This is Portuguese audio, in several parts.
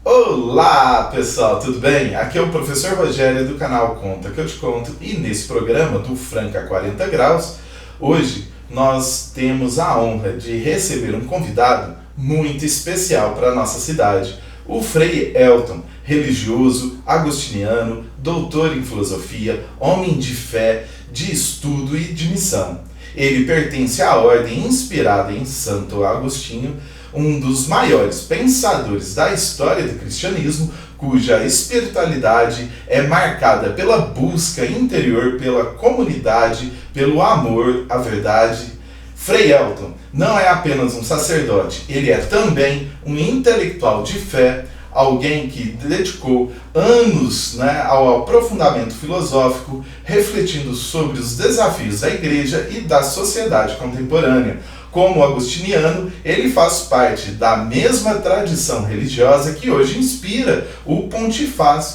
Olá pessoal, tudo bem? Aqui é o professor Rogério do canal Conta que eu te conto e nesse programa do Franca 40 Graus, hoje nós temos a honra de receber um convidado muito especial para a nossa cidade, o Frei Elton, religioso, agostiniano, doutor em filosofia, homem de fé, de estudo e de missão. Ele pertence à ordem inspirada em Santo Agostinho, um dos maiores pensadores da história do cristianismo, cuja espiritualidade é marcada pela busca interior, pela comunidade, pelo amor à verdade. Frei Elton não é apenas um sacerdote, ele é também um intelectual de fé, alguém que dedicou anos ao aprofundamento filosófico, refletindo sobre os desafios da igreja e da sociedade contemporânea. Como agostiniano, ele faz parte da mesma tradição religiosa que hoje inspira o pontificado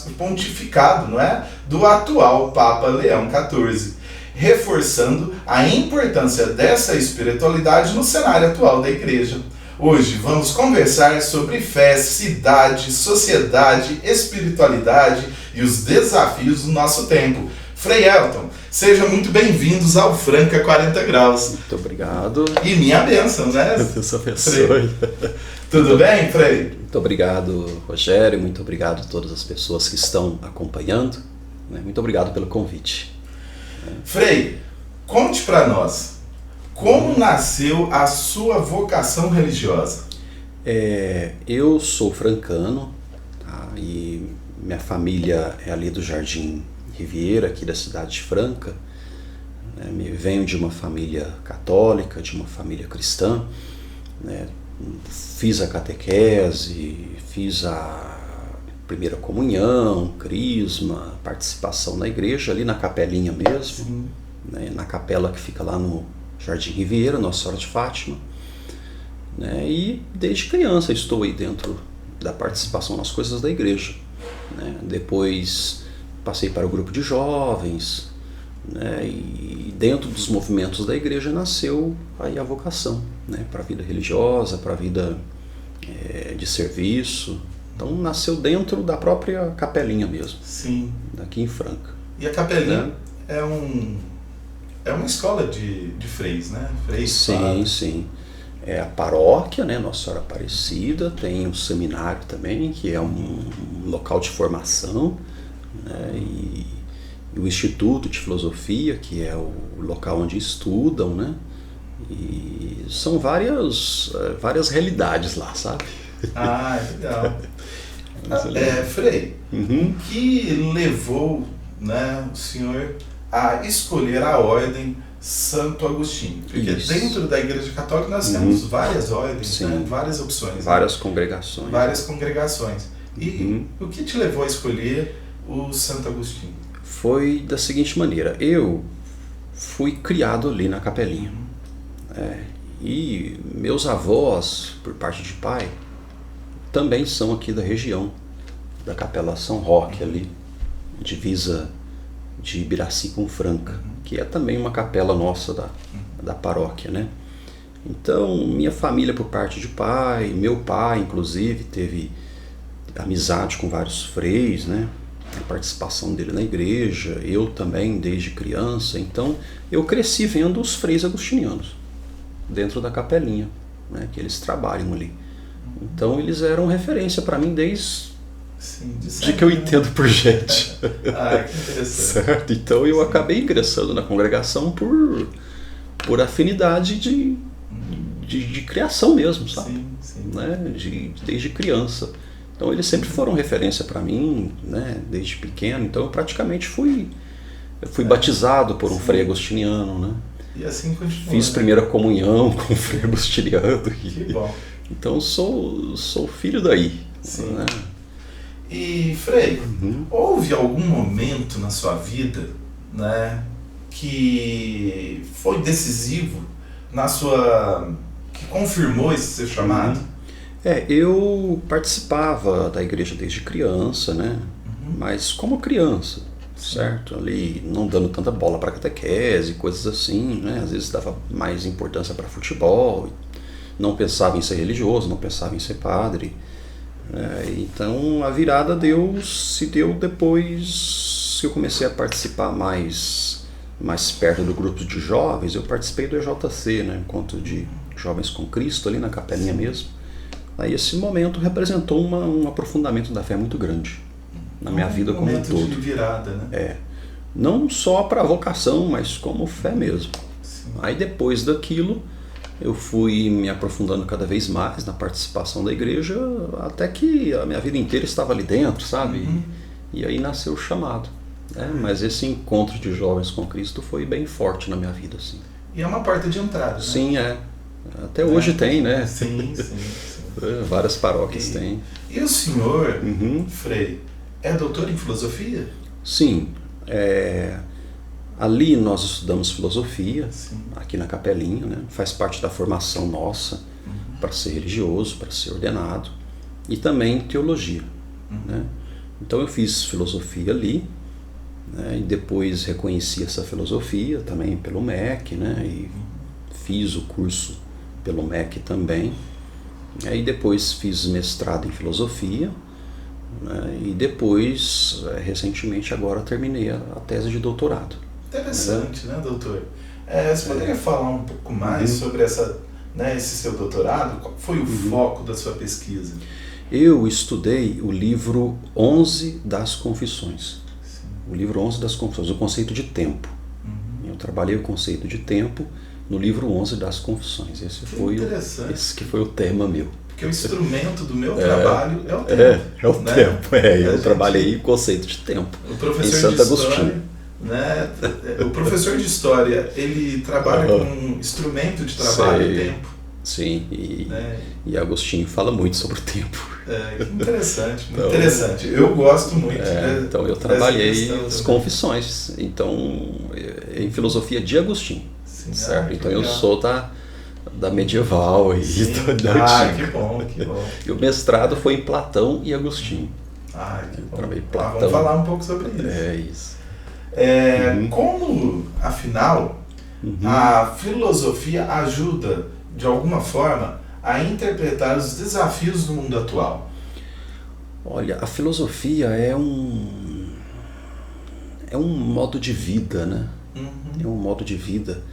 do atual Papa Leão XIV, reforçando a importância dessa espiritualidade no cenário atual da igreja. Hoje vamos conversar sobre fé, cidade, sociedade, espiritualidade e os desafios do nosso tempo. Frei Elton, sejam muito bem-vindos ao Franca 40 Graus. Muito obrigado. E minha bênção, né? Deus abençoe. Tudo bem, Frei? Muito obrigado, Rogério. Muito obrigado a todas as pessoas que estão acompanhando. Muito obrigado pelo convite. Frei, conte para nós, como nasceu a sua vocação religiosa? Eu sou francano, tá? E minha família é ali do Jardim Riviera, aqui da cidade de Franca. Venho de uma família católica, de uma família cristã. Fiz a catequese, fiz a primeira comunhão, crisma, participação na igreja, ali na capelinha mesmo, na capela que fica lá no Jardim Riviera, Nossa Senhora de Fátima. E desde criança estou aí dentro da participação nas coisas da igreja. Depois passei para o grupo de jovens, e dentro dos movimentos da igreja nasceu aí a vocação, para a vida religiosa, para a vida de serviço. Então nasceu dentro da própria capelinha mesmo. Sim. Daqui em Franca. E a capelinha é uma escola de freis, né? Freis, sim. É a paróquia, Nossa Senhora Aparecida, tem um seminário também, que é um local de formação, e o Instituto de Filosofia, que é o local onde estudam, e são várias realidades lá, sabe? Ah, legal. Frei, o que levou o senhor a escolher a ordem Santo Agostinho? Porque dentro da Igreja Católica nós temos várias ordens, várias opções. Várias congregações. Várias congregações. E o que te levou a escolher o Santo Agostinho? Foi da seguinte maneira: eu fui criado ali na capelinha. E meus avós, por parte de pai, também são aqui da região, da Capela São Roque, ali, divisa de Ibiraci com Franca, que é também uma capela nossa da paróquia, Então, minha família por parte de pai, meu pai, inclusive, teve amizade com vários freis, a participação dele na igreja, eu também desde criança. Então, eu cresci vendo os freis agostinianos dentro da capelinha, que eles trabalham ali. Então, eles eram referência para mim desde que eu entendo por gente. Que interessante. Certo? Então eu acabei ingressando na congregação por afinidade de criação mesmo, sabe? Desde criança. Então eles sempre foram referência para mim, desde pequeno. Então eu praticamente fui batizado por um frei agostiniano, E assim continua. Fiz primeira comunhão com o frei agostiniano. Que bom. Então sou filho daí. Sim. E, Frei, houve algum momento na sua vida, que foi decisivo que confirmou esse seu chamado? Eu participava da igreja desde criança, mas como criança, certo? Ali não dando tanta bola para catequese, coisas assim, Às vezes dava mais importância para futebol, não pensava em ser religioso, não pensava em ser padre. Então a virada se deu depois que eu comecei a participar mais perto do grupo de jovens. Eu participei do EJC, né, Encontro de Jovens com Cristo, ali na Capelinha mesmo. Aí esse momento representou um aprofundamento da fé muito grande na minha vida como um todo. Um momento de virada, né? Não só para a vocação, mas como fé mesmo. Sim. Aí depois daquilo, eu fui me aprofundando cada vez mais na participação da igreja, até que a minha vida inteira estava ali dentro, sabe? E aí nasceu o chamado. Mas esse encontro de jovens com Cristo foi bem forte na minha vida, assim. E é uma porta de entrada, né? Sim, até hoje tem, né? Sim. Várias paróquias têm. E o senhor, Frei, é doutor em filosofia? Sim. Ali nós estudamos filosofia, aqui na Capelinha, né? Faz parte da formação nossa para ser religioso, para ser ordenado, e também teologia. Né? Então eu fiz filosofia ali, né? E depois reconheci essa filosofia também pelo MEC, né? E fiz o curso pelo MEC também. Aí depois fiz mestrado em filosofia, né? E depois, recentemente, agora terminei a tese de doutorado. Interessante, né, doutor? Você poderia falar um pouco mais sobre esse seu doutorado? Qual foi o foco da sua pesquisa? Eu estudei o livro 11 das Confissões. Sim. O livro 11 das Confissões, o conceito de tempo. Eu trabalhei o conceito de tempo no livro 11 das Confissões. Esse que foi o tema meu. Porque o instrumento do meu trabalho é o tempo. É o tempo. Eu trabalhei o conceito de tempo em Santo Agostinho. Né? O professor de história, ele trabalha com um instrumento de trabalho, o tempo. Sim, e Agostinho fala muito sobre o tempo. Que interessante, muito interessante. Eu gosto muito. Então eu trabalhei as confissões, em filosofia de Agostinho. Sim, certo? Então eu sou da medieval e da antiga. Que bom. E o mestrado foi em Platão e Agostinho. Que bom. Platão. Vamos falar um pouco sobre isso. Isso. Como, afinal, a filosofia ajuda, de alguma forma, a interpretar os desafios do mundo atual? Olha, a filosofia é um modo de vida, né? É um modo de vida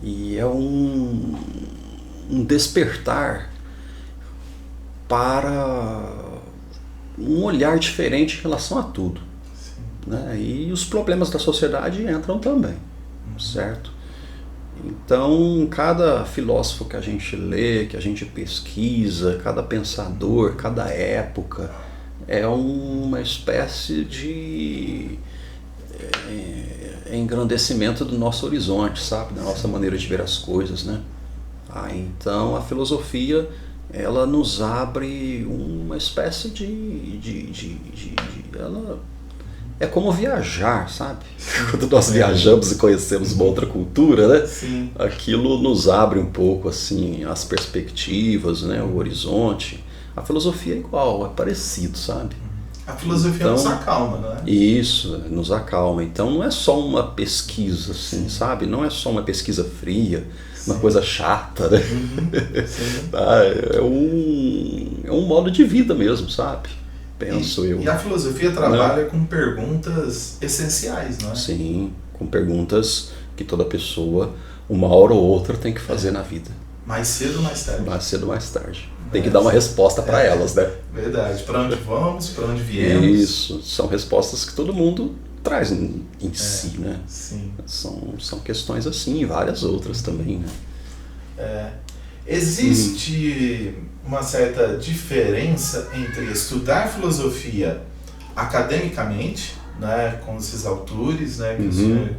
e é um despertar para um olhar diferente em relação a tudo. Né? E os problemas da sociedade entram também, certo? Então, cada filósofo que a gente lê, que a gente pesquisa, cada pensador, cada época, é uma espécie de engrandecimento do nosso horizonte, sabe? Da nossa maneira de ver as coisas, né? Então, a filosofia, ela nos abre uma espécie ela é como viajar, sabe? Quando nós viajamos e conhecemos uma outra cultura, né? Sim. Aquilo nos abre um pouco assim as perspectivas, né? O horizonte. A filosofia é igual, é parecido, sabe? A filosofia nos acalma, não é? Isso, nos acalma. Então não é só uma pesquisa, assim, sabe? Não é só uma pesquisa fria, uma coisa chata, né? É um modo de vida mesmo, sabe? Penso eu. E a filosofia trabalha com perguntas essenciais, não é? Sim, com perguntas que toda pessoa, uma hora ou outra, tem que fazer na vida. Mais cedo ou mais tarde? Mais cedo ou mais tarde. Tem que dar uma resposta para elas, né? Verdade. Para onde vamos, para onde viemos. Isso, são respostas que todo mundo traz em si, né? Sim. São questões assim e várias outras também, né? Existe uma certa diferença entre estudar filosofia academicamente, né, com esses autores, né, que o senhor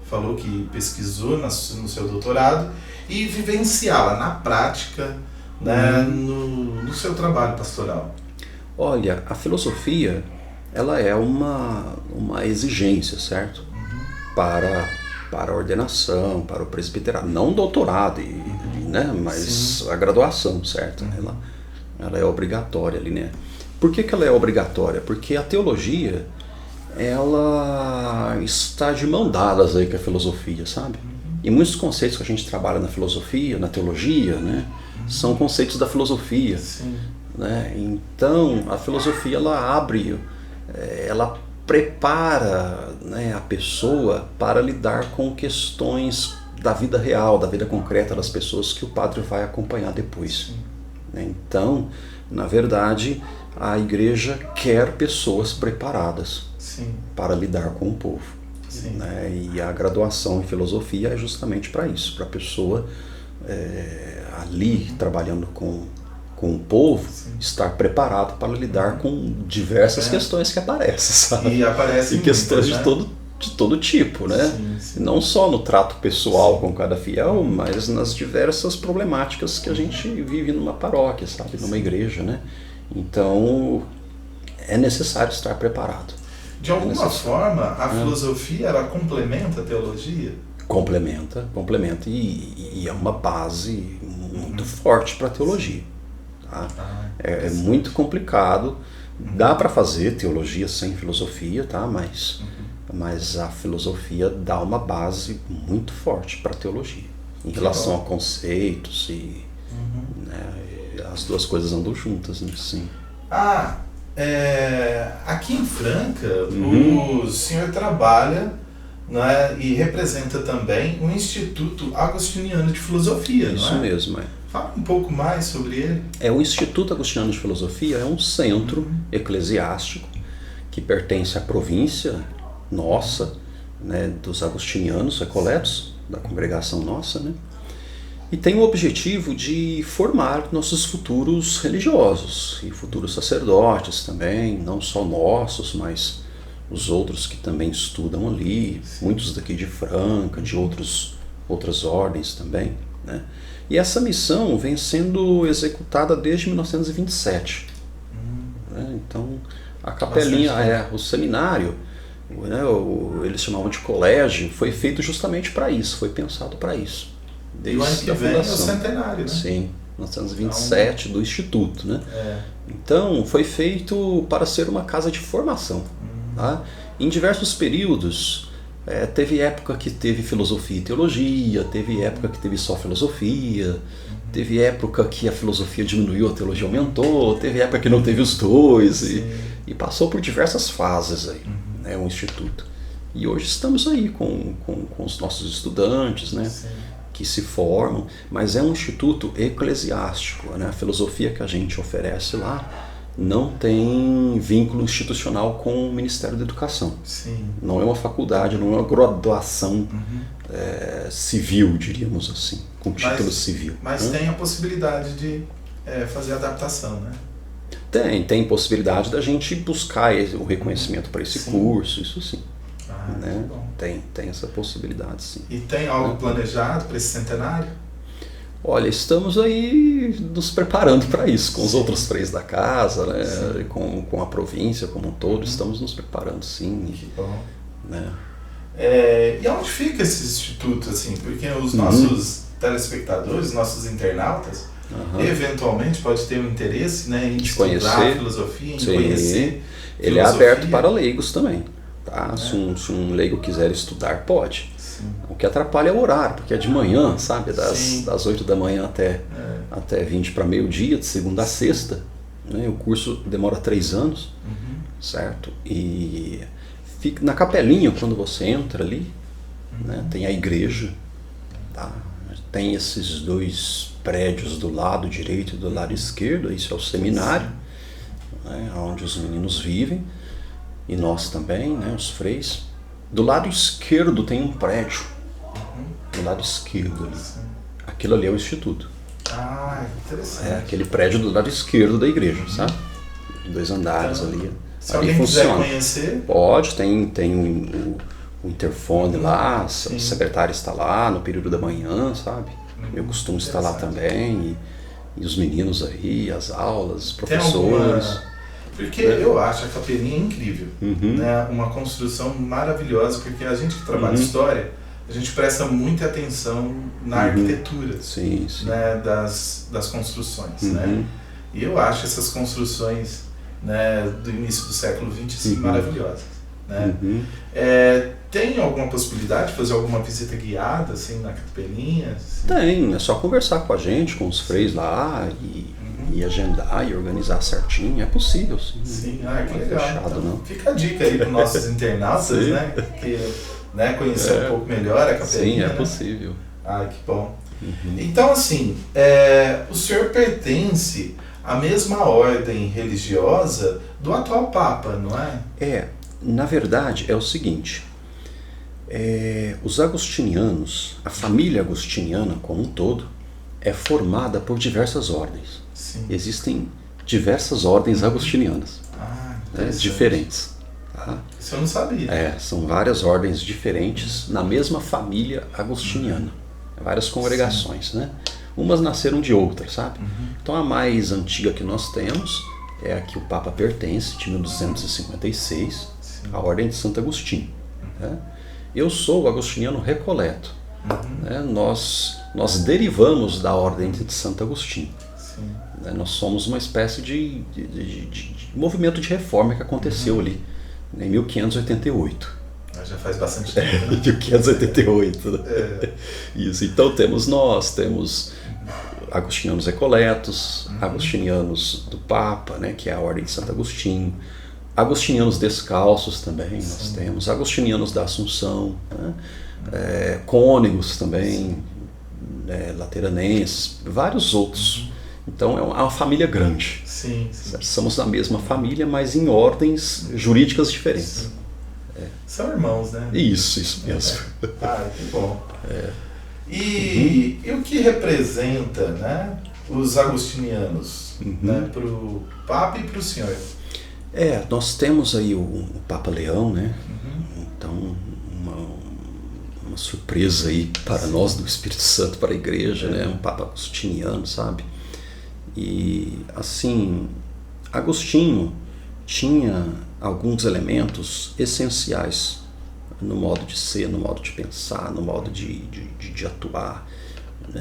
falou que pesquisou no seu doutorado, e vivenciá-la na prática, né, no seu trabalho pastoral? Olha, a filosofia, ela é uma exigência, certo? Para a ordenação, para o presbiterato, não doutorado, né, mas a graduação, certo? Ela é obrigatória ali, né? Por que ela é obrigatória? Porque a teologia, ela está de mão dadas aí com a filosofia, sabe? E muitos conceitos que a gente trabalha na filosofia, na teologia, né, são conceitos da filosofia. né? Então a filosofia ela abre, ela prepara, né, a pessoa para lidar com questões da vida real, da vida concreta das pessoas que o padre vai acompanhar depois. Né? Então, na verdade, a igreja quer pessoas preparadas para lidar com o povo. Né? E a graduação em filosofia é justamente para isso, para a pessoa ali trabalhando com o povo, estar preparado para lidar com diversas questões que aparecem, sabe? E aparecem questões muitas, de todo tipo, né? Não só no trato pessoal com cada fiel, mas nas diversas problemáticas que a gente vive numa paróquia, sabe? Numa igreja, né? Então, é necessário estar preparado. De alguma forma, a filosofia, ela complementa a teologia? Complementa. E é uma base muito forte para a teologia. Tá? É muito complicado. Dá para fazer teologia sem filosofia, tá? Mas a filosofia dá uma base muito forte para a teologia. Em relação a conceitos né, as duas coisas andam juntas, né? Sim. Aqui em Franca, o senhor trabalha, né, e representa também o Instituto Agostiniano de Filosofia, Isso não é? mesmo, Fala um pouco mais sobre ele. O Instituto Agostiniano de Filosofia é um centro eclesiástico que pertence à província nossa, né, dos agostinianos recoletos, da congregação nossa, né? E tem o objetivo de formar nossos futuros religiosos e futuros sacerdotes também, não só nossos, mas os outros que também estudam ali, muitos daqui de Franca, de outras ordens também, né? E essa missão vem sendo executada desde 1927. Né? Então, a capelinha, o seminário, né, eles chamavam de colégio, foi feito justamente para isso, foi pensado para isso. Desde o ano que vem é o centenário, né? Sim, 1927 do Instituto, né? Então, foi feito para ser uma casa de formação. Tá? Em diversos períodos, teve época que teve filosofia e teologia, teve época que teve só filosofia, teve época que a filosofia diminuiu, a teologia aumentou, teve época que não teve os dois, e passou por diversas fases aí, né, o Instituto. E hoje estamos aí com os nossos estudantes, né, que se formam, mas é um instituto eclesiástico, né? A filosofia que a gente oferece lá não tem vínculo institucional com o Ministério da Educação. Não é uma faculdade, não é uma graduação civil, diríamos assim, com título civil. Mas tem a possibilidade de fazer adaptação, né? Tem possibilidade da gente buscar o reconhecimento para esse curso, isso sim. Né? Tem essa possibilidade, sim. E tem algo planejado para esse centenário? Olha, estamos aí nos preparando para isso, com os outros freis da casa, né? Com a província como um todo, estamos nos preparando, sim. Que bom. Né? E onde fica esse instituto, assim? Porque os nossos telespectadores, nossos internautas, eventualmente pode ter um interesse, né, em estudar filosofia, em conhecer. Ele é aberto para leigos também. Tá? Se um leigo quiser estudar, pode. O que atrapalha é o horário, porque é de manhã, sabe? Das 8 da manhã até 20 para meio-dia, de segunda a sexta. Né? O curso demora 3 anos, certo? E fica na capelinha, quando você entra ali, né? Tem a igreja, tá? Tem esses 2 prédios do lado direito e do lado esquerdo, isso é o seminário, né? Onde os meninos vivem. E nós também, né, os freis. Do lado esquerdo tem um prédio. Do lado esquerdo ali. Aquilo ali é o instituto. Interessante. Aquele prédio do lado esquerdo da igreja, sabe? 2 andares ali. Se alguém quiser conhecer... Pode, tem o interfone lá, a secretária está lá no período da manhã, sabe? Eu costumo estar lá também. E os meninos aí, as aulas, os professores... Porque eu acho a capelinha incrível, né? Uma construção maravilhosa, porque a gente que trabalha história, a gente presta muita atenção na arquitetura, né? das construções. Né? E eu acho essas construções, né, do início do século XX assim, maravilhosas. Né? Tem alguma possibilidade de fazer alguma visita guiada assim, na capelinha? Assim? Tem, é só conversar com a gente, com os freis lá, e agendar e organizar certinho. É possível, sim. Sim, Não que é legal. fechado, Então, não. fica a dica aí para os nossos internautas, né? Que, né, conhecer um pouco melhor a capelinha. Sim, é né? possível. Que bom. Então, assim, o senhor pertence à mesma ordem religiosa do atual Papa, não é? Na verdade, é o seguinte. Os agostinianos, a família agostiniana como um todo, é formada por diversas ordens. Sim. Existem diversas ordens agostinianas, diferentes. Tá? Isso eu não sabia. São várias ordens diferentes na mesma família agostiniana. Várias congregações, né? Umas nasceram de outras, sabe? Então a mais antiga que nós temos é a que o Papa pertence, de 1256, a Ordem de Santo Agostinho. Né? Eu sou o agostiniano Recoleto. Né? Nós derivamos da Ordem de Santo Agostinho. Né? Nós somos uma espécie de movimento de reforma que aconteceu ali, em 1588. Já faz bastante tempo. 1588. Né? Isso. Então temos agostinianos recoletos, agostinianos do Papa, né, que é a Ordem de Santo Agostinho, agostinianos descalços também, nós temos, agostinianos da Assunção, né, cônegos também, lateranenses, vários outros. Então é uma família grande. Sim. Somos da mesma família, mas em ordens jurídicas diferentes. São irmãos, né? Isso mesmo. Que bom. E o que representa, né, os agostinianos, né, para o Papa e para o senhor? Nós temos aí o Papa Leão, né? Então, uma surpresa aí para nós do Espírito Santo, para a igreja, né? Um Papa agostiniano, sabe? E, assim, Agostinho tinha alguns elementos essenciais no modo de ser, no modo de pensar, no modo de atuar.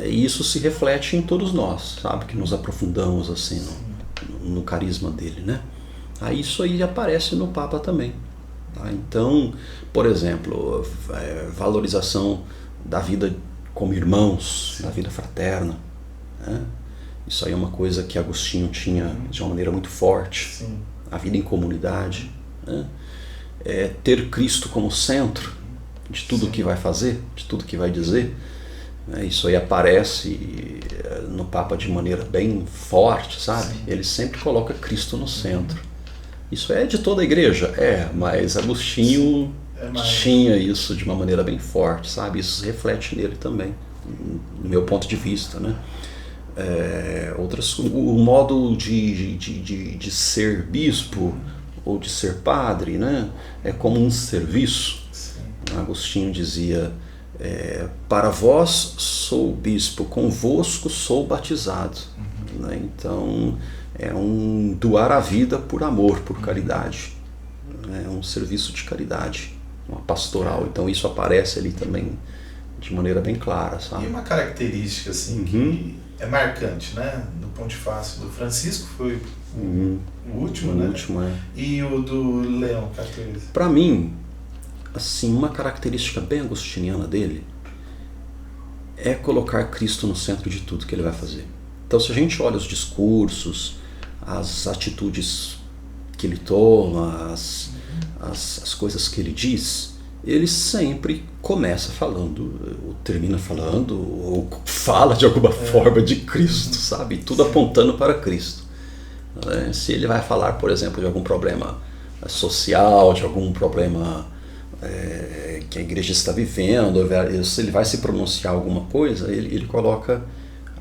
E isso se reflete em todos nós, sabe? Que nos aprofundamos assim no carisma dele, né? Isso aí aparece no Papa também. Tá? Então, por exemplo, valorização da vida como irmãos, da vida fraterna. Né? Isso aí é uma coisa que Agostinho tinha de uma maneira muito forte. Sim. A vida em comunidade, né? Ter Cristo como centro de tudo que vai fazer, de tudo que vai dizer. Isso aí aparece no Papa de maneira bem forte, sabe? Sim. Ele sempre coloca Cristo no centro. Isso é de toda a igreja? Mas Agostinho tinha isso de uma maneira bem forte, sabe? Isso se reflete nele também, no meu ponto de vista, né? O modo de ser bispo ou de ser padre, né, é como um serviço. Sim. Agostinho dizia, para vós sou bispo, convosco sou batizado. Né? Então é um doar a vida por amor, por caridade. É um serviço de caridade, uma pastoral. Então isso aparece ali também de maneira bem clara, sabe? E uma característica assim que é marcante, né? Do Pontifício do Francisco foi o último, né? E o do Leão XIV. Para mim, assim, uma característica bem agostiniana dele é colocar Cristo no centro de tudo que ele vai fazer. Então, se a gente olha os discursos, as atitudes que ele toma, as coisas que ele diz, ele sempre começa falando, ou termina falando, ou fala de alguma forma de Cristo, sabe? Tudo apontando para Cristo. Se ele vai falar, por exemplo, de algum problema social, de algum problema que a igreja está vivendo, se ele vai se pronunciar alguma coisa, ele coloca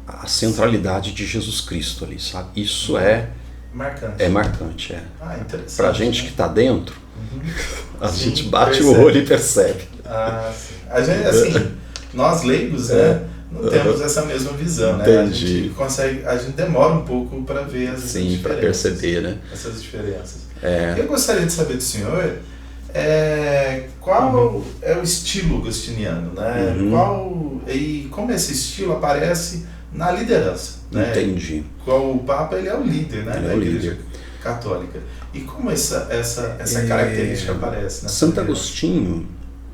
a centralidade de Jesus Cristo ali, sabe? Isso é marcante. Interessante. Pra gente que está dentro, a gente bate percebe. o olho e percebe. Sim. A gente, assim, nós leigos, né, não temos essa mesma visão, né? Entendi. A gente demora um pouco para ver as diferenças. Sim, para perceber, né? Essas diferenças. Eu gostaria de saber do senhor qual é o estilo agostiniano, né? E como esse estilo aparece na liderança, né? Entendi. O Papa, ele é o líder, né, da Igreja líder Católica. E como essa característica aparece nessa Santo liderança? Agostinho,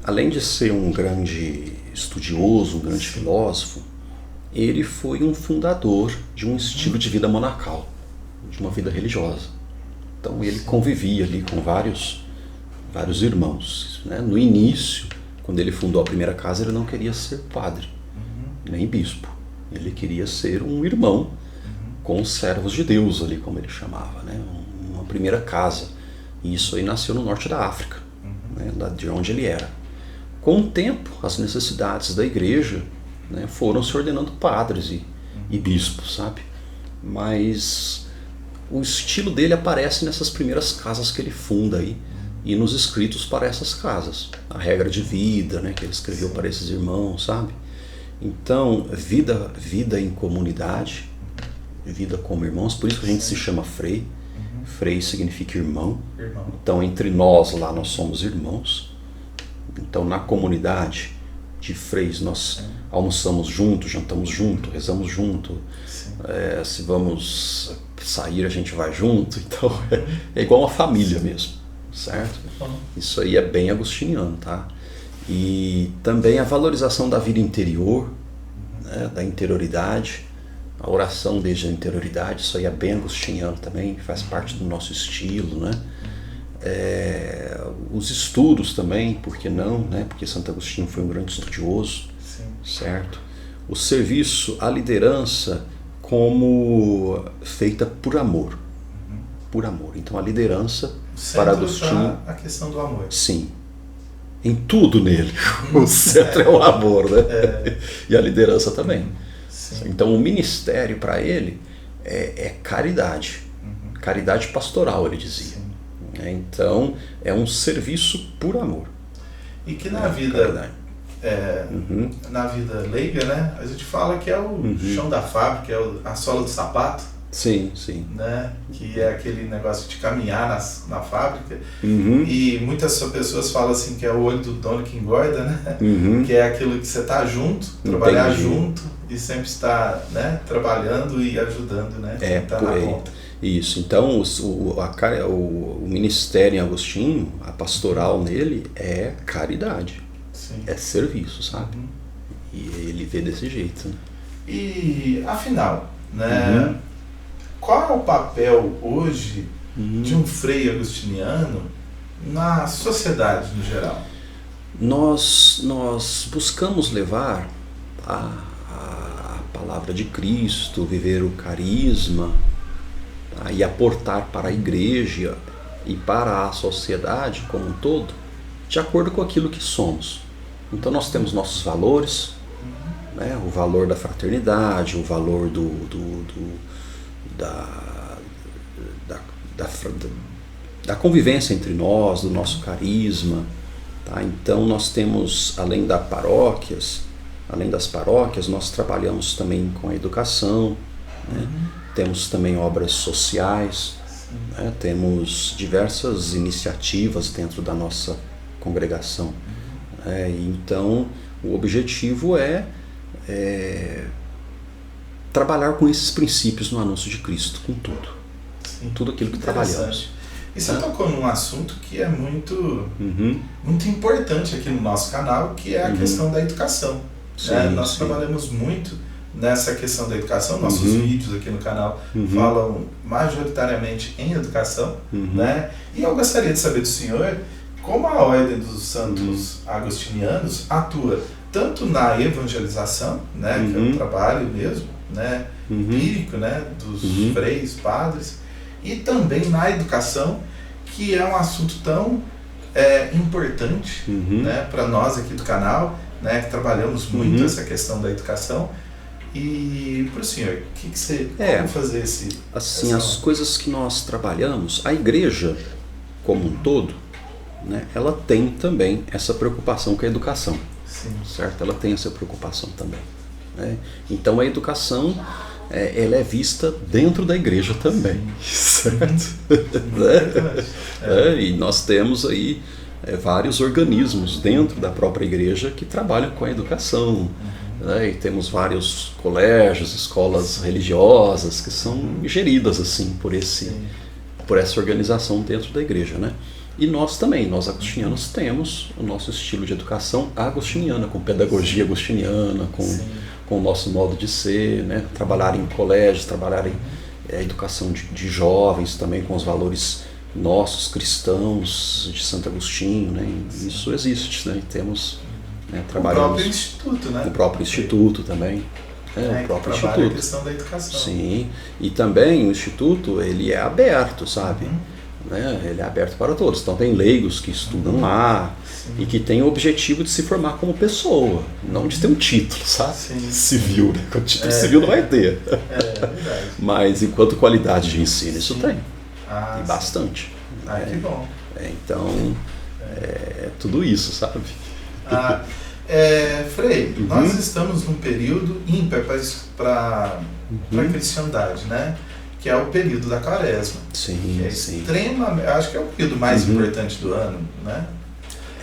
além de ser um grande estudioso, um grande filósofo, ele foi um fundador de um estilo de vida monacal, de uma vida religiosa. Então ele convivia ali com vários irmãos, né? No início, quando ele fundou a primeira casa, ele não queria ser padre, nem bispo. Ele queria ser um irmão com os servos de Deus ali, como ele chamava, né? Uma primeira casa. E isso aí nasceu no norte da África, né? De onde ele era. Com o tempo, as necessidades da igreja, né, foram se ordenando padres e bispos, sabe? Mas o estilo dele aparece nessas primeiras casas que ele funda aí, e nos escritos para essas casas. A regra de vida, né, que ele escreveu para esses irmãos, sabe? Então, vida em comunidade, vida como irmãos, por isso que a gente se chama Frei. Frei significa irmão. Então, entre nós lá, nós somos irmãos. Então, na comunidade de freis, nós almoçamos junto, jantamos junto, rezamos junto. Se vamos sair, a gente vai junto. Então, é igual uma família mesmo, certo? Isso aí é bem agostiniano, tá? E também a valorização da vida interior, né, da interioridade, a oração desde a interioridade, isso aí é bem agostiniano também, faz parte do nosso estilo, né? Os estudos também, por que não, né? Porque Santo Agostinho foi um grande estudioso, certo? O serviço, a liderança como feita por amor, por amor. Então a liderança para Agostinho, a questão do amor. Sim, em tudo nele, o centro é o amor, né? E a liderança também. Então o ministério para ele é caridade, caridade pastoral, ele dizia. Então é um serviço por amor. E que na vida na vida leiga, né, a gente fala que é o chão da fábrica, é a sola do sapato. Sim, sim. Né? Que é aquele negócio de caminhar na fábrica. E muitas pessoas falam assim que é o olho do dono que engorda, né? Que é aquilo que você está junto, trabalhar junto e sempre está, né, trabalhando e ajudando, né? Tá na ponta. Isso. Então o ministério em Agostinho, a pastoral nele é caridade. É serviço, sabe? E ele vê desse jeito, né? E afinal, né? Qual é o papel hoje de um frei agostiniano na sociedade no geral? Nós buscamos levar a palavra de Cristo, viver o carisma, tá? E aportar para a igreja e para a sociedade como um todo, de acordo com aquilo que somos. Então nós temos nossos valores, né? O valor da fraternidade, o valor da convivência entre nós, do nosso carisma, tá? Então nós temos, além das paróquias, nós trabalhamos também com a educação, né? Temos também obras sociais, né? Temos diversas iniciativas dentro da nossa congregação. Então o objetivo é trabalhar com esses princípios no anúncio de Cristo, com tudo. Tudo aquilo que trabalhamos. E você tocou num assunto que é muito importante aqui no nosso canal, que é a questão da educação. Nós trabalhamos muito nessa questão da educação, nossos vídeos aqui no canal falam majoritariamente em educação, né? E eu gostaria de saber do senhor como a Ordem dos Santos Agostinianos atua tanto na evangelização, né, que é um trabalho mesmo, né, empírico, né, dos freis, padres, e também na educação, que é um assunto tão importante, né, para nós aqui do canal, né, que trabalhamos muito essa questão da educação. E para o senhor, como fazer esse... Assim, as coisas que nós trabalhamos, a igreja como um todo, né, ela tem também essa preocupação com a educação. Certo? Ela tem essa preocupação também, né? Então a educação ela é vista dentro da igreja também, certo? E nós temos aí vários organismos dentro da própria igreja que trabalham com a educação, né? E temos vários colégios, escolas religiosas que são geridas assim por essa organização dentro da igreja, né? E nós também, nós agostinianos, temos o nosso estilo de educação agostiniana, com pedagogia agostiniana, com com o nosso modo de ser, né? Trabalhar em colégios, trabalhar em educação de jovens também com os valores nossos cristãos de Santo Agostinho, né? Isso existe, né? E temos, né, trabalhamos o próprio instituto, né? O próprio instituto também. O próprio instituto. A questão da educação. Sim, e também o instituto, ele é aberto, sabe? Né? Ele é aberto para todos. Então tem leigos que estudam lá e que têm o objetivo de se formar como pessoa, não de ter um título, sabe? Civil, né? O título civil não vai ter. É verdade. Mas enquanto qualidade de ensino, isso tem. E Sim. bastante. Que bom. Então, tudo isso, sabe? Frei, nós estamos num período ímpar para a cristandade, né? Que é o período da Quaresma. Sim, que é extremamente, acho que é o período mais importante do ano, né?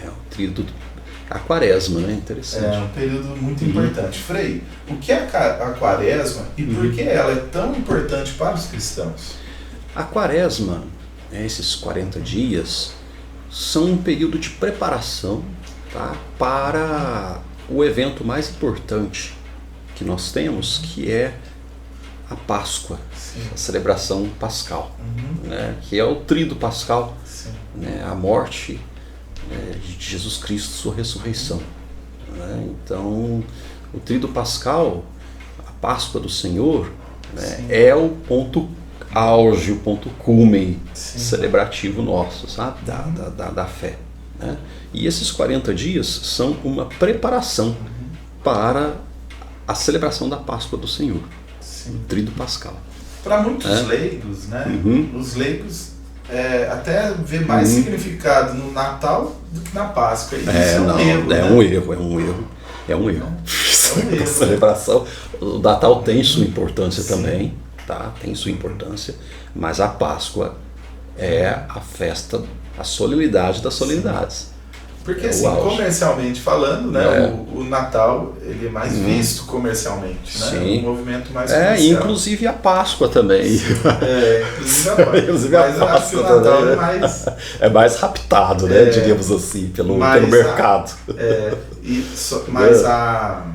É o período, a Quaresma, né? Interessante. É um período muito importante. Frei, o que é a Quaresma e por que ela é tão importante para os cristãos? A Quaresma, esses 40 dias, são um período de preparação, tá, para o evento mais importante que nós temos, que é a Páscoa, a celebração pascal, né, que é o tríduo pascal, né, a morte de Jesus Cristo, sua ressurreição. Né? Então, o tríduo pascal, a Páscoa do Senhor, né, é o ponto auge, o ponto culmen celebrativo nosso, sabe? Da fé. Né? E esses 40 dias são uma preparação para a celebração da Páscoa do Senhor, o tríduo pascal. Para muitos leigos, né? Os leigos até vê mais significado no Natal do que na Páscoa. E isso é um erro. É um erro. A celebração, o Natal tem sua importância também. Tá? Tem sua importância, mas a Páscoa é a festa, a solenidade das solenidades. Porque assim, comercialmente falando, né, o Natal ele é mais visto comercialmente, né? Sim. Um movimento mais comercial. Inclusive a Páscoa também. Inclusive a Páscoa. Mas acho que o Natal é mais raptado, né, diríamos assim, pelo mercado. Mas a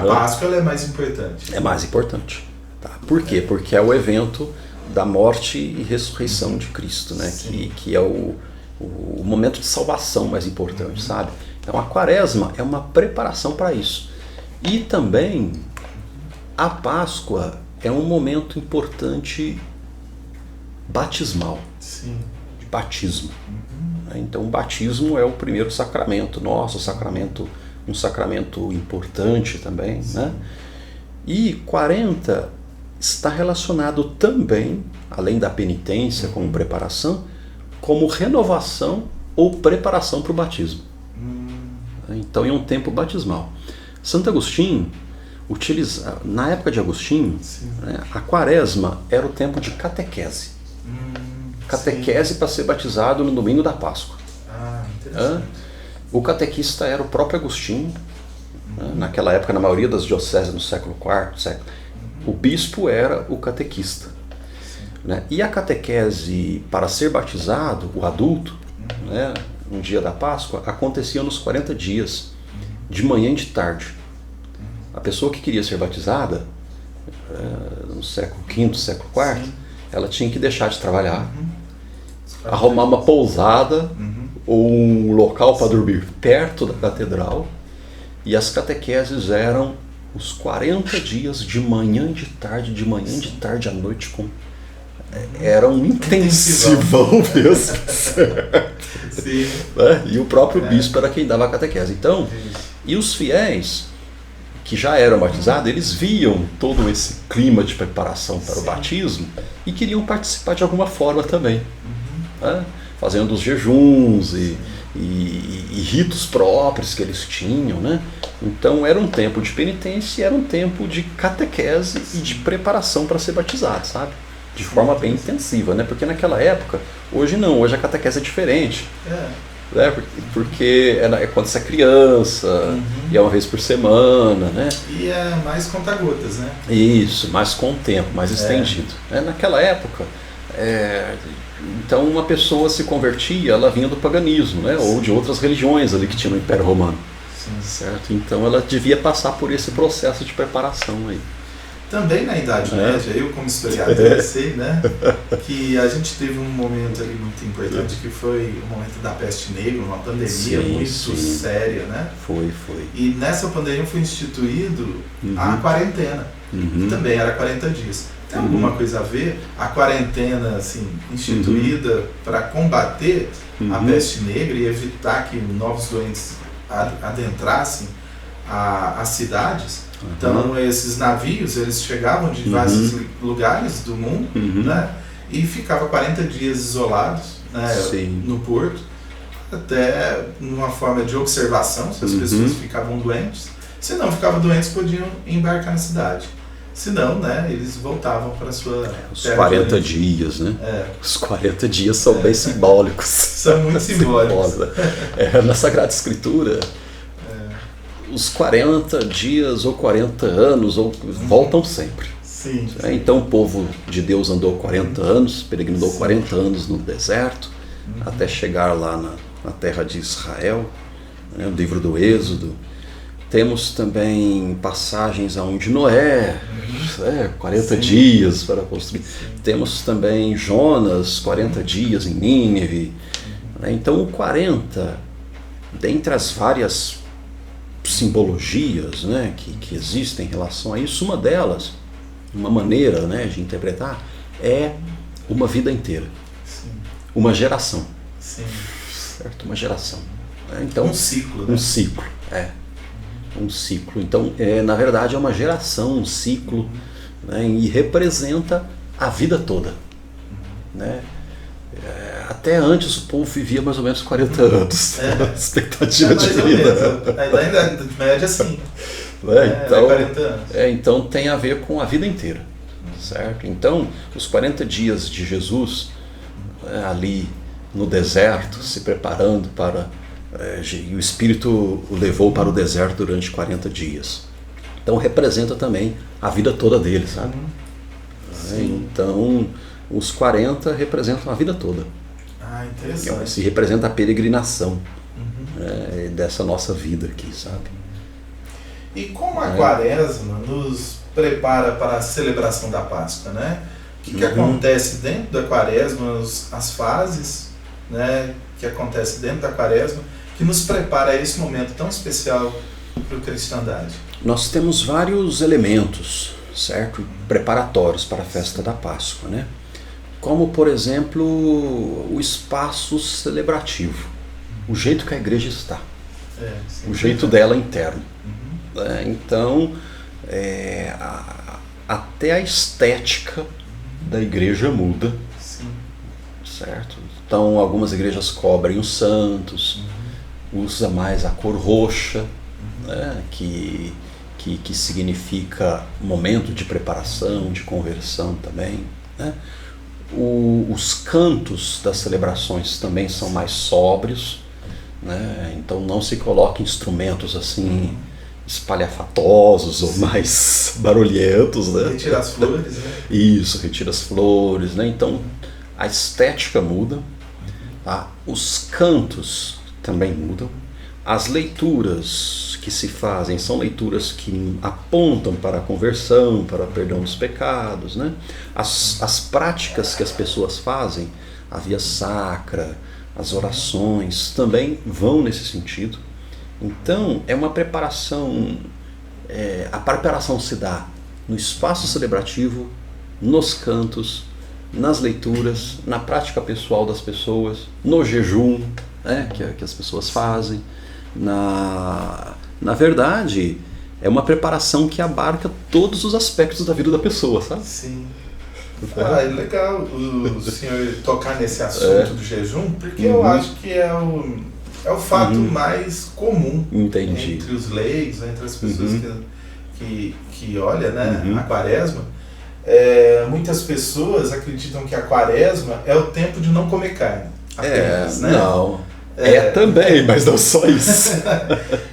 Páscoa ela é mais importante. É mais importante. Por quê? Porque é o evento da morte e ressurreição de Cristo, né? Que é o momento de salvação mais importante, sabe? Então a Quaresma é uma preparação para isso. E também a Páscoa é um momento importante batismal, de batismo. Então o batismo é o primeiro sacramento nosso, um sacramento importante também, né? E 40 está relacionado também, além da penitência como preparação, como renovação ou preparação para o batismo. Então é um tempo batismal. Santo Agostinho na época de Agostinho, né, a Quaresma era o tempo de catequese. Catequese para ser batizado no domingo da Páscoa. Interessante. O catequista era o próprio Agostinho. Naquela época, na maioria das dioceses no século IV, o bispo era o catequista. Né? E a catequese para ser batizado, o adulto, né, no dia da Páscoa, acontecia nos 40 dias, de manhã e de tarde. A pessoa que queria ser batizada, no século V, século IV, ela tinha que deixar de trabalhar, arrumar uma pousada ou um local para dormir perto da catedral, e as catequeses eram os 40 dias de manhã e de tarde à noite. Era um intensivão mesmo. E o próprio bispo era quem dava a catequese. Então, e os fiéis que já eram batizados, eles viam todo esse clima de preparação para o batismo e queriam participar de alguma forma também, fazendo os jejuns e ritos próprios que eles tinham, né? Então era um tempo de penitência, era um tempo de catequese e de preparação para ser batizado, sabe? De forma bem intensiva, né? Porque naquela época, hoje não, hoje a catequese é diferente. Né? Porque é quando você é criança, e é uma vez por semana, né? E é mais conta-gotas, né? Isso, mais com o tempo, mais estendido. Naquela época, então uma pessoa se convertia, ela vinha do paganismo, né? Ou de outras religiões ali que tinha no Império Romano. certo? Então ela devia passar por esse processo de preparação aí. Também na Idade Média, eu como historiador sei, né, que a gente teve um momento ali muito importante que foi o momento da peste negra, uma pandemia muito séria, né? Foi. E nessa pandemia foi instituído a quarentena, que também era 40 dias. Tem alguma coisa a ver a quarentena assim, instituída para combater a peste negra e evitar que novos doentes adentrassem as cidades? Então esses navios, eles chegavam de vários lugares do mundo, né, e ficavam 40 dias isolados, né, no porto, até numa forma de observação, se as pessoas ficavam doentes. Se não ficavam doentes, podiam embarcar na cidade. Se não, né, eles voltavam para a sua os 40 dias, né? Os 40 dias são bem simbólicos. São muito simbólicos. Na Sagrada Escritura, os 40 dias ou 40 anos voltam sempre. Sim. Então o povo de Deus andou 40 anos, peregrinou 40 anos no deserto, até chegar lá na terra de Israel, né, no livro do Êxodo. Temos também passagens aonde Noé, 40 dias para construir. Temos também Jonas, 40 dias em Nínive. Então o 40, dentre as várias simbologias, né, que existem em relação a isso, uma delas, uma maneira, né, de interpretar, é uma vida inteira. Uma geração. Certo? Uma geração. Então, um ciclo. Né? Um ciclo, um ciclo. Então, na verdade, é uma geração, um ciclo, né, e representa a vida toda. Né? Até antes o povo vivia mais ou menos 40 anos. Expectativa de vida. Na Idade Média, sim. Então, 40 anos. Então tem a ver com a vida inteira. Certo? Então, os 40 dias de Jesus ali no deserto, se preparando para... e o Espírito o levou para o deserto durante 40 dias. Então representa também a vida toda dele, sabe? Então os 40 representam a vida toda. Interessante. Se representa a peregrinação dessa nossa vida aqui, sabe? E como a Quaresma nos prepara para a celebração da Páscoa, né? O que acontece dentro da Quaresma, as fases, né, que acontece dentro da Quaresma, que nos prepara a esse momento tão especial para a cristandade? Nós temos vários elementos, certo? Preparatórios para a festa da Páscoa, né? Como, por exemplo, o espaço celebrativo, o jeito que a igreja está, o jeito dela interno. Então, até a estética da igreja muda, certo? Então, algumas igrejas cobrem os santos, usa mais a cor roxa, né, que significa momento de preparação, de conversão também, né? Os cantos das celebrações também são mais sóbrios, né? Então não se coloca instrumentos assim espalhafatosos ou mais barulhentos, né? Retira as flores, né? Isso, retira as flores, né? Então a estética muda, tá? Os cantos também mudam. As leituras que se fazem são leituras que apontam para a conversão, para o perdão dos pecados, né? As práticas que as pessoas fazem, a via sacra, as orações, também vão nesse sentido. Então, é uma preparação, a preparação se dá no espaço celebrativo, nos cantos, nas leituras, na prática pessoal das pessoas, no jejum, né, que as pessoas fazem. Na verdade, é uma preparação que abarca todos os aspectos da vida da pessoa, sabe? Sim. É legal o senhor tocar nesse assunto do jejum, porque eu acho que é o fato mais comum entre os leigos, entre as pessoas que olham, né, a Quaresma. Muitas pessoas acreditam que a Quaresma é o tempo de não comer carne apenas, né? Não. Também, mas não só isso.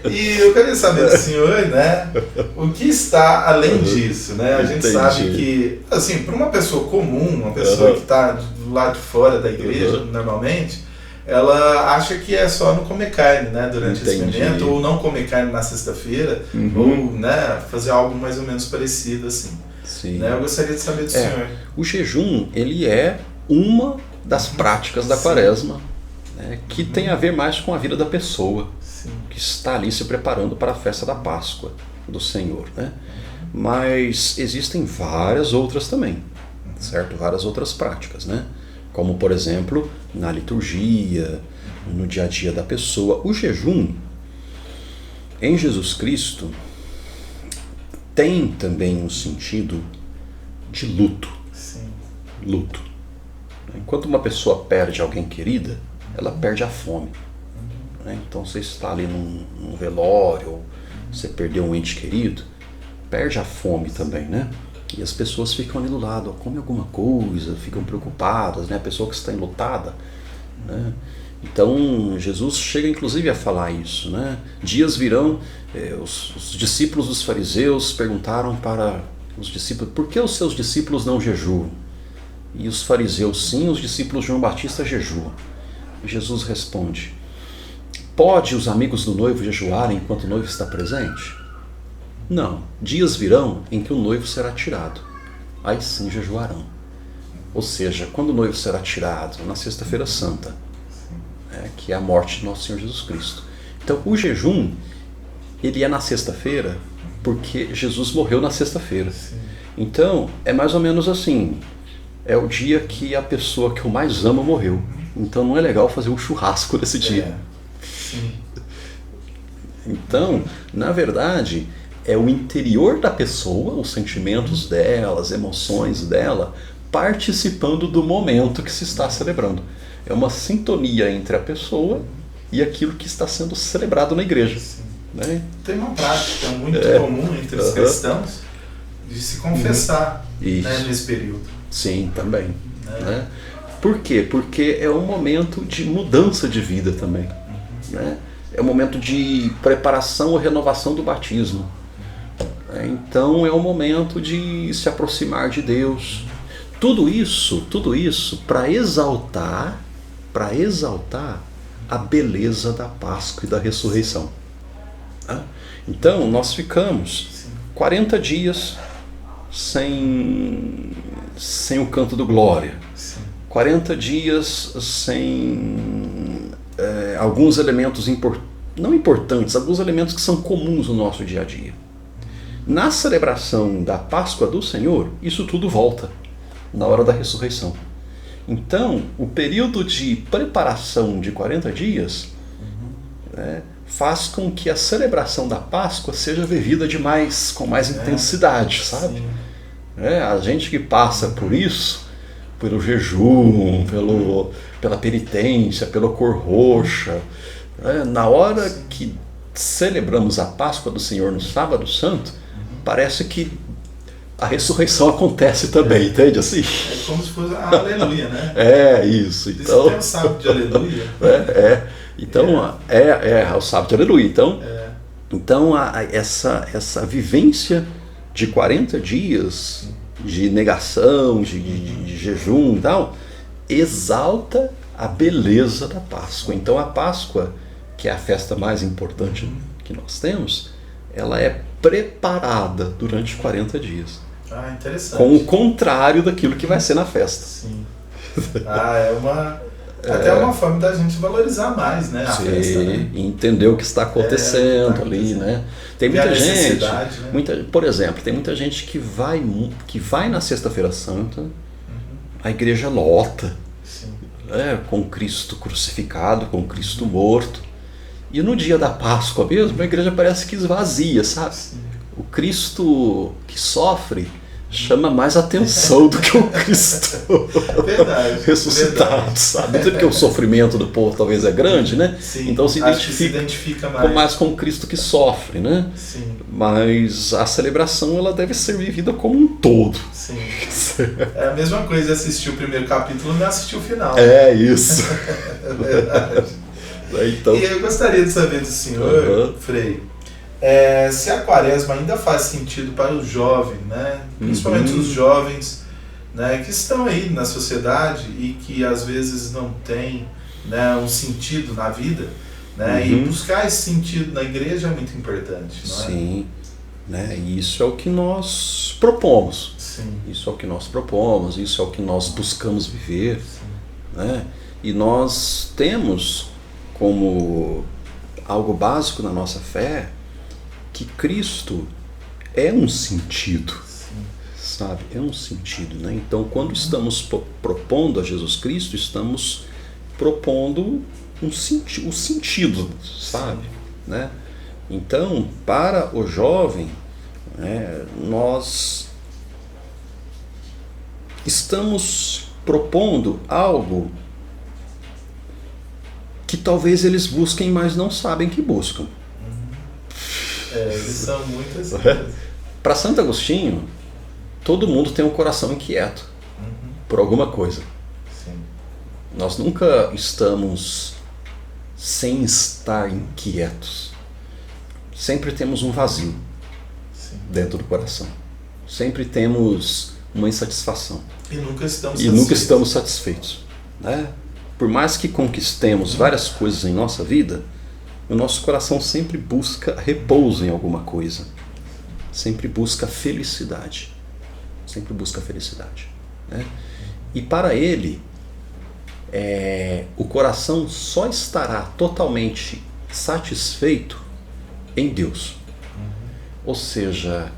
E eu queria saber do senhor, né, o que está além disso, né? A gente sabe que, assim, para uma pessoa comum, uma pessoa que está do lado de fora da igreja, normalmente, ela acha que é só não comer carne, né, durante esse Entendi. momento, ou não comer carne na sexta-feira, ou, né, fazer algo mais ou menos parecido assim. Sim. Né? Eu gostaria de saber do senhor. O jejum, ele é uma das práticas da quaresma, né, que tem a ver mais com a vida da pessoa, que está ali se preparando para a festa da Páscoa do Senhor, né? Mas existem várias outras também, certo? Várias outras práticas, né? Como, por exemplo, na liturgia, no dia a dia da pessoa. O jejum, em Jesus Cristo, tem também um sentido de luto. Sim. Luto. Enquanto uma pessoa perde alguém querida, ela perde a fome. Então você está ali num velório, ou você perdeu um ente querido, perde a fome também, né? E as pessoas ficam ali do lado, come alguma coisa, ficam preocupadas, né? A pessoa que está enlutada, né? Então Jesus chega inclusive a falar isso, né? Dias virão, os discípulos dos fariseus perguntaram para os discípulos, por que os seus discípulos não jejuam? E os fariseus, sim, os discípulos de João Batista jejuam. E Jesus responde, pode os amigos do noivo jejuarem enquanto o noivo está presente? Não, dias virão em que o noivo será tirado, aí sim jejuarão. Ou seja, quando o noivo será tirado, na sexta-feira santa, que é a morte de nosso Senhor Jesus Cristo. Então o jejum, ele é na sexta-feira porque Jesus morreu na sexta-feira. Então é mais ou menos assim, é o dia que a pessoa que eu mais amo morreu. Então não é legal fazer um churrasco nesse dia. Então, na verdade, é o interior da pessoa, os sentimentos dela, as emoções dela, participando do momento que se está celebrando. É uma sintonia entre a pessoa e aquilo que está sendo celebrado na igreja. Né? Tem uma prática muito comum entre os cristãos de se confessar, né, nesse período. Sim, também. Né? Por quê? Porque é um momento de mudança de vida também. Né? É um momento de preparação ou renovação do batismo. Então é um momento de se aproximar de Deus. Tudo isso para exaltar a beleza da Páscoa e da ressurreição. Então nós ficamos 40 dias sem o canto do glória, 40 dias sem alguns elementos não importantes, alguns elementos que são comuns no nosso dia a dia. Na celebração da Páscoa do Senhor, isso tudo volta na hora da ressurreição. Então, o período de preparação de 40 dias faz com que a celebração da Páscoa seja vivida com mais intensidade, sabe? A gente que passa por isso, pelo jejum, pela penitência, pela cor roxa, na hora que celebramos a Páscoa do Senhor no Sábado Santo, parece que a ressurreição acontece também, entende assim? É como se fosse a aleluia, né? Isso. Então, tem o sábado de aleluia. Então, o sábado de aleluia. Então essa vivência de 40 dias de negação, de jejum e tal, exalta a beleza da Páscoa. Então a Páscoa, que é a festa mais importante que nós temos, ela é preparada durante 40 dias. Interessante. Com o contrário daquilo que vai ser na festa. Sim. Até uma forma da gente valorizar mais, né, a festa, né? E entender o que está acontecendo ali, né? Tem muita gente, né? Por exemplo, tem muita gente que vai na Sexta-feira Santa, a igreja lota, com Cristo crucificado, com Cristo morto. E no dia da Páscoa mesmo, a igreja parece que esvazia, sabe? O Cristo que sofre chama mais atenção do que o Cristo ressuscitado, sabe? Até porque o sofrimento do povo talvez é grande, né? Então se identifica mais com o Cristo que sofre, né? Mas a celebração ela deve ser vivida como um todo. É a mesma coisa de assistir o primeiro capítulo e não assistir o final. É isso. É verdade. Então, e eu gostaria de saber do senhor, Frei, se a quaresma ainda faz sentido para o jovem, né? Principalmente os jovens, né, que estão aí na sociedade e que às vezes não têm né, um sentido na vida, né, e buscar esse sentido na igreja é muito importante, não é? Sim, né, e isso é o que nós propomos. Sim. Isso é o que nós propomos, isso é o que nós buscamos viver, né? E nós temos como algo básico na nossa fé que Cristo é um sentido, sabe? É um sentido, né? Então, quando estamos propondo a Jesus Cristo, estamos propondo o sentido, sabe? Né? Então, para o jovem, né, nós estamos propondo algo que talvez eles busquem, mas não sabem que buscam. Eles são muitas coisas. Para Santo Agostinho, todo mundo tem um coração inquieto por alguma coisa. Sim. Nós nunca estamos sem estar inquietos. Sempre temos um vazio dentro do coração. Sempre temos uma insatisfação. E nunca estamos satisfeitos. Né? Por mais que conquistemos várias coisas em nossa vida, o nosso coração sempre busca repouso em alguma coisa. Sempre busca felicidade. Sempre busca felicidade. Né? E para ele, o coração só estará totalmente satisfeito em Deus. Ou seja,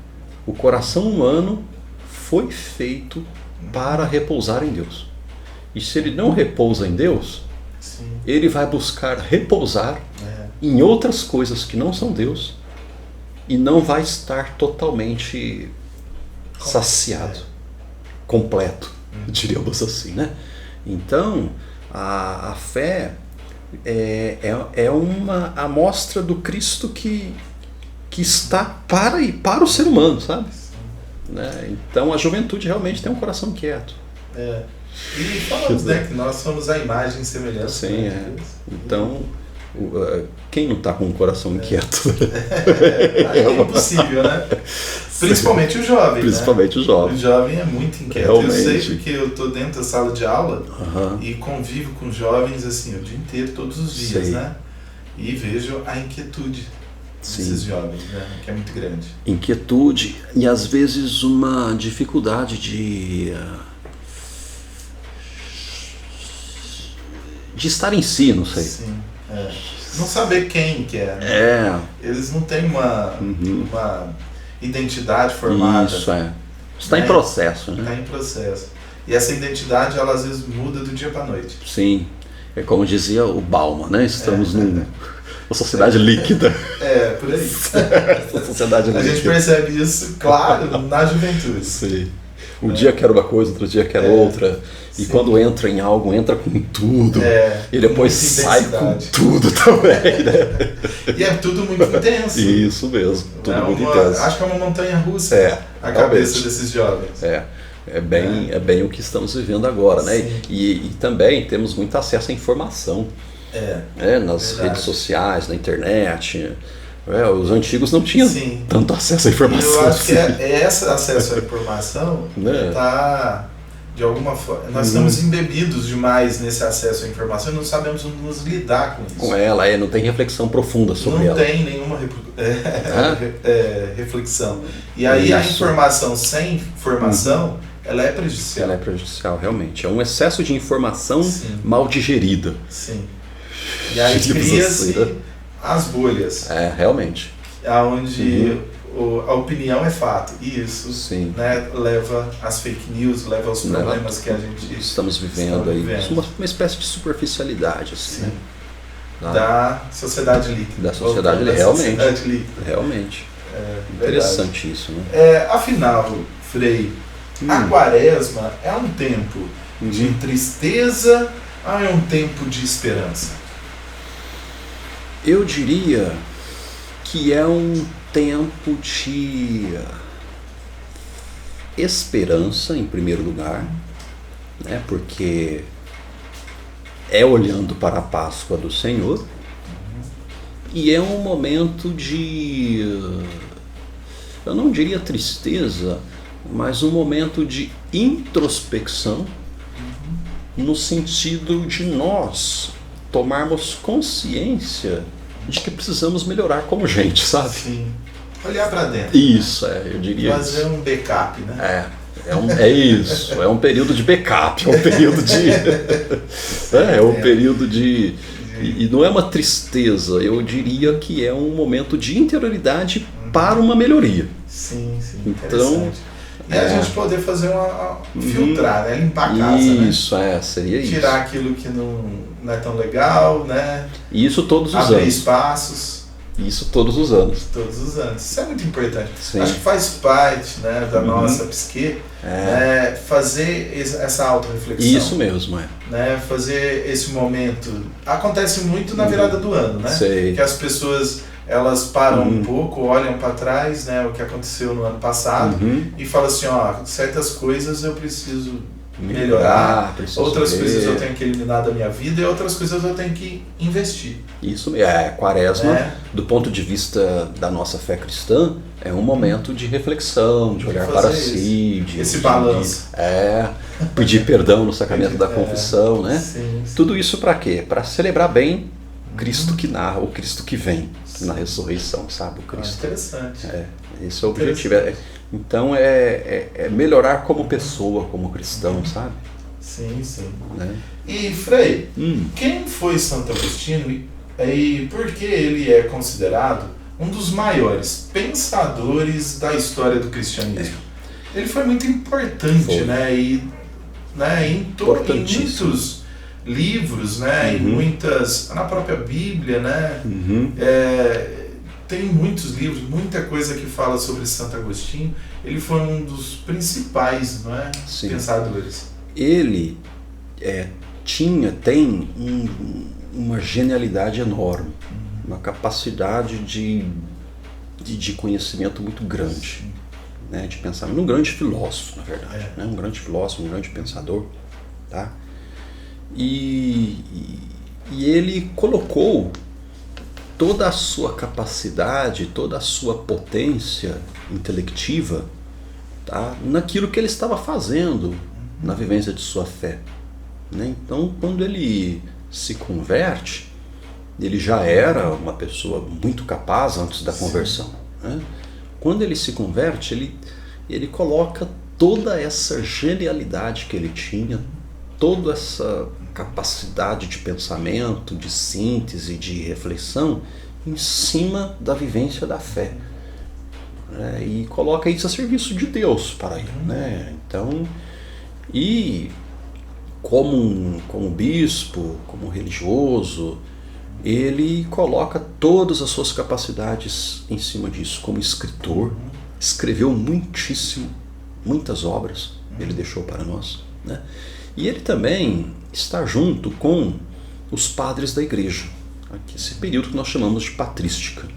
o coração humano foi feito para repousar em Deus. E se ele não repousa em Deus, ele vai buscar repousar em outras coisas que não são Deus e não vai estar totalmente saciado, completo, diríamos assim, né? Então, a fé é uma amostra do Cristo que está para o ser humano, sabe? Né? Então, a juventude realmente tem um coração quieto. E falamos, né, que nós somos a imagem e semelhança. Sim, Então, quem não está com um coração inquieto? É impossível, né? Principalmente o jovem. Principalmente, né? o jovem. O jovem é muito inquieto. Realmente. Eu sei porque eu estou dentro da sala de aula e convivo com jovens assim o dia inteiro, todos os dias, né? E vejo a inquietude desses jovens, né? Que é muito grande. Inquietude e às vezes uma dificuldade de estar em si, não sei. Sim, não saber quem que é. Né? Eles não têm uma identidade formada. Isso, Está em processo, né? Está em processo. E essa identidade, ela às vezes muda do dia para a noite. Sim. É como dizia o Bauman, né? Estamos numa sociedade líquida. Por aí. Sociedade líquida. A gente percebe isso, claro, na juventude. Sim. Um dia quer uma coisa, outro dia quer outra. E quando entra em algo, entra com tudo. E depois sai com tudo também, né? E é tudo muito intenso. Isso mesmo, tudo muito intenso. Acho que é uma montanha russa a cabeça desses jovens. É bem o que estamos vivendo agora, né? E também temos muito acesso à informação. Nas redes sociais, na internet. Os antigos não tinham tanto acesso à informação. Eu acho que esse acesso à informação está, de alguma forma, nós estamos embebidos demais nesse acesso à informação e não sabemos nos lidar com isso. Com ela, não tem reflexão profunda sobre ela. Não tem nenhuma reflexão. E aí a informação sem formação, ela é prejudicial. Ela é prejudicial, realmente. É um excesso de informação mal digerida. Sim. E aí cria-se as bolhas. Realmente. Onde a opinião é fato. E isso né, leva às fake news, leva aos problemas que a gente estamos vivendo aí. Uma espécie de superficialidade, assim, né? Da sociedade líquida. Da sociedade líquida. Realmente. Interessante isso, né? Afinal, Frei, a quaresma é um tempo de tristeza ou é um tempo de esperança? Eu diria que é um tempo de esperança, em primeiro lugar, né? Porque é olhando para a Páscoa do Senhor, e é um momento de, eu não diria tristeza, mas um momento de introspecção, no sentido de nós tomarmos consciência de que precisamos melhorar como gente, sabe? Sim. Olhar para dentro. Isso, eu diria fazer isso. Um backup, né? É isso, é um período de backup, é um período de... é um período de... E não é uma tristeza, eu diria que é um momento de interioridade para uma melhoria. Sim, então, e a gente poder fazer filtrar, né? Limpar a casa, isso, né? Seria isso. Tirar aquilo que não é tão legal, né? E isso todos os anos. Abrir espaços. Isso todos os anos. Todos os anos. Isso é muito importante. Sim. Acho que faz parte, né, da nossa psique, fazer essa autorreflexão. Isso mesmo, né, fazer esse momento. Acontece muito na virada do ano, né? Sei. Que as pessoas elas param um pouco, olham para trás, né, o que aconteceu no ano passado e falam assim, certas coisas eu preciso melhorar, outras coisas eu tenho que eliminar da minha vida e outras coisas eu tenho que investir. Isso mesmo. Quaresma, do ponto de vista da nossa fé cristã, é um momento de reflexão, de olhar para si, esse balanço. Pedir perdão no sacramento da confissão, né? Sim. Tudo isso para quê? Para celebrar bem Cristo que narra, o Cristo que vem na ressurreição, sabe? O Cristo. Interessante. Esse é o objetivo. Então é melhorar como pessoa, como cristão, sabe? Sim. Né? E Frei, quem foi Santo Agostinho e por que ele é considerado um dos maiores pensadores da história do cristianismo? Ele foi muito importante, né? E em muitos livros, né? E muitas, na própria Bíblia, né? Tem muitos livros, muita coisa que fala sobre Santo Agostinho. Ele foi um dos principais, não é? Pensadores. Ele tem uma genialidade enorme, uma capacidade de conhecimento muito grande, né? De pensamento, um grande filósofo, na verdade, né? Um grande filósofo, um grande pensador, tá? E ele colocou toda a sua capacidade, toda a sua potência intelectiva, tá, naquilo que ele estava fazendo na vivência de sua fé, né? Então, quando ele se converte, ele já era uma pessoa muito capaz antes da conversão, né? Quando ele se converte, ele coloca toda essa genialidade que ele tinha, toda essa capacidade de pensamento, de síntese, de reflexão em cima da vivência da fé, né? E coloca isso a serviço de Deus para ele, né? Então, e como bispo, como religioso, ele coloca todas as suas capacidades em cima disso. Como escritor, escreveu muitas obras ele deixou para nós, né? E ele também está junto com os padres da igreja, aqui, esse período que nós chamamos de patrística,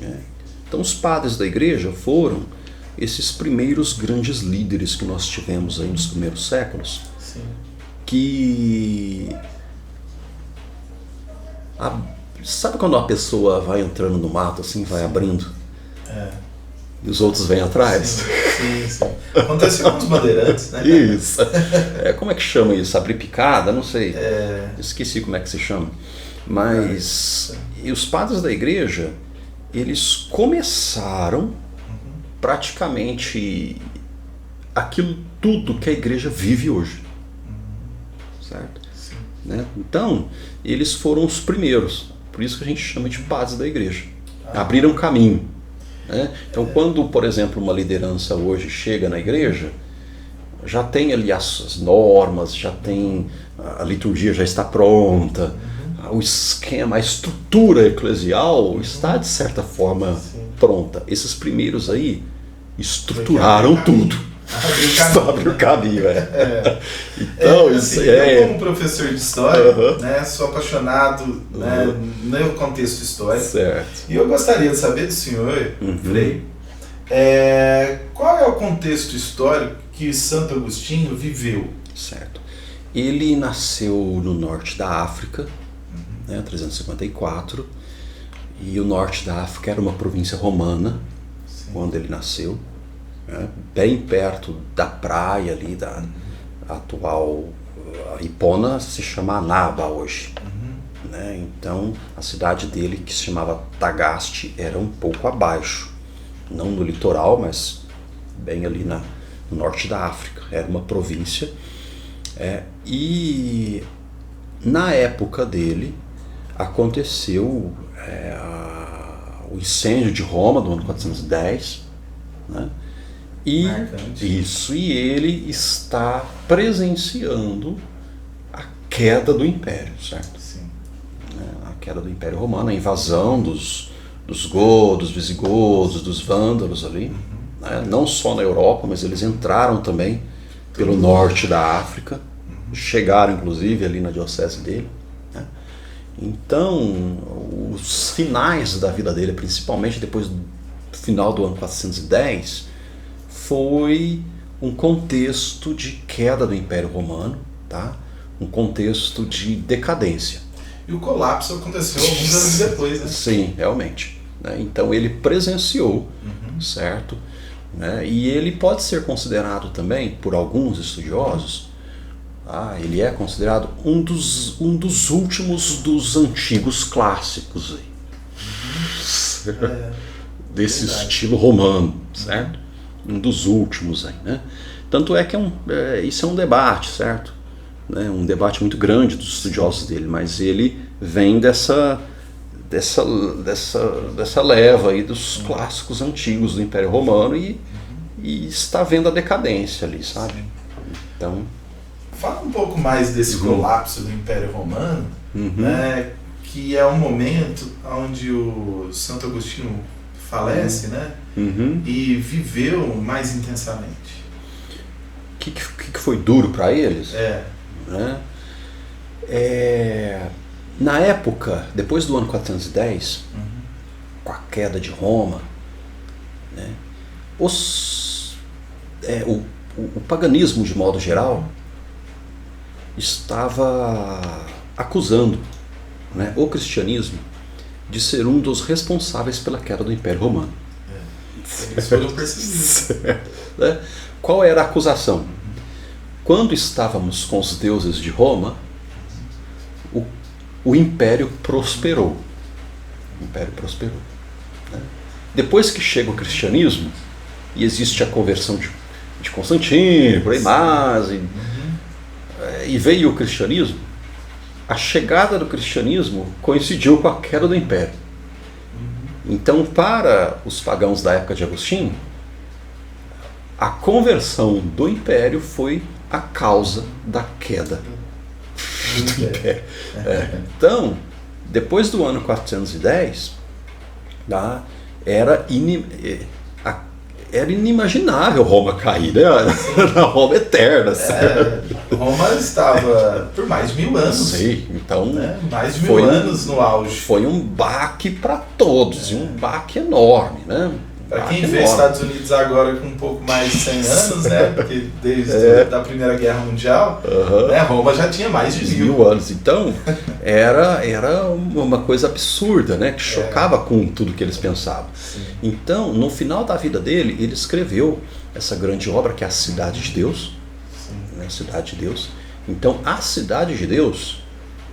né? Então os padres da igreja foram esses primeiros grandes líderes que nós tivemos aí nos primeiros séculos, que sabe quando uma pessoa vai entrando no mato assim, vai abrindo e os outros vêm atrás? Sim. Aconteceu com os bandeirantes, né? Isso. Como é que chama isso? Abrir picada? Não sei. Esqueci como é que se chama. Mas e os padres da igreja, eles começaram praticamente aquilo tudo que a igreja vive hoje. Certo? Né? Então, eles foram os primeiros. Por isso que a gente chama de padres da igreja. Abriram caminho, né? Então, quando, por exemplo, uma liderança hoje chega na igreja, já tem ali as normas, já tem a liturgia já está pronta, o esquema, a estrutura eclesial está de certa forma pronta. Esses primeiros aí estruturaram tudo. Abre o caminho, Então, isso eu, como professor de história, né, sou apaixonado, né, no contexto histórico. Certo. E eu gostaria de saber do senhor, Frei, qual é o contexto histórico que Santo Agostinho viveu? Certo. Ele nasceu no norte da África, 354, e o norte da África era uma província romana quando ele nasceu. Bem perto da praia ali, da atual Hipona, se chama Annaba hoje, né? Então a cidade dele, que se chamava Tagaste, era um pouco abaixo, não no litoral, mas bem ali no norte da África. Era uma província, e na época dele aconteceu o incêndio de Roma do ano 410, né? E ele está presenciando a queda do Império, certo? Sim. A queda do Império Romano, a invasão dos godos, visigodos, dos vândalos ali, né? Não só na Europa, mas eles entraram também pelo norte da África, chegaram inclusive ali na diocese dele, né? Então, os finais da vida dele, principalmente depois do final do ano 410, foi um contexto de queda do Império Romano, tá? Um contexto de decadência. E o colapso aconteceu alguns anos depois, né? Sim, realmente, né? Então ele presenciou, certo? Né? E ele pode ser considerado também, por alguns estudiosos, ele é considerado um dos últimos dos antigos clássicos aí. Desse estilo romano, certo? Um dos últimos aí, né? Tanto é que isso é um debate, certo? Né? Um debate muito grande dos estudiosos dele, mas ele vem dessa leva aí dos clássicos antigos do Império Romano e está vendo a decadência ali, sabe? Então, fala um pouco mais desse colapso do Império Romano, né, que é um momento onde o Santo Agostinho falece, né? E viveu mais intensamente. O que foi duro para eles? Né? Na época, depois do ano 410, com a queda de Roma, né, o paganismo, de modo geral, estava acusando, né, o cristianismo de ser um dos responsáveis pela queda do Império Romano. Eles foram perseguidos. Né? Qual era a acusação? Quando estávamos com os deuses de Roma, o Império prosperou. O Império prosperou. Né? Depois que chega o cristianismo, e existe a conversão de Constantino, por aí mais, e veio o cristianismo, a chegada do cristianismo coincidiu com a queda do Império. Então, para os pagãos da época de Agostinho, a conversão do Império foi a causa da queda do Império. Então, depois do ano 410, era inimaginável Roma cair, né? Na Roma eterna. Roma estava por mais de 1000 anos. Sim, então, né? Mais de 1000 anos no auge. Foi um baque para todos, e um baque enorme, né? Para quem vê Estados Unidos agora com um pouco mais de 100 anos, né? Porque desde a Primeira Guerra Mundial, né? Roma já tinha mais de 1000 anos. Então, era uma coisa absurda, né? Que chocava com tudo que eles pensavam. Sim. Então, no final da vida dele, ele escreveu essa grande obra que é a Cidade de Deus. Né? Cidade de Deus. Então, a Cidade de Deus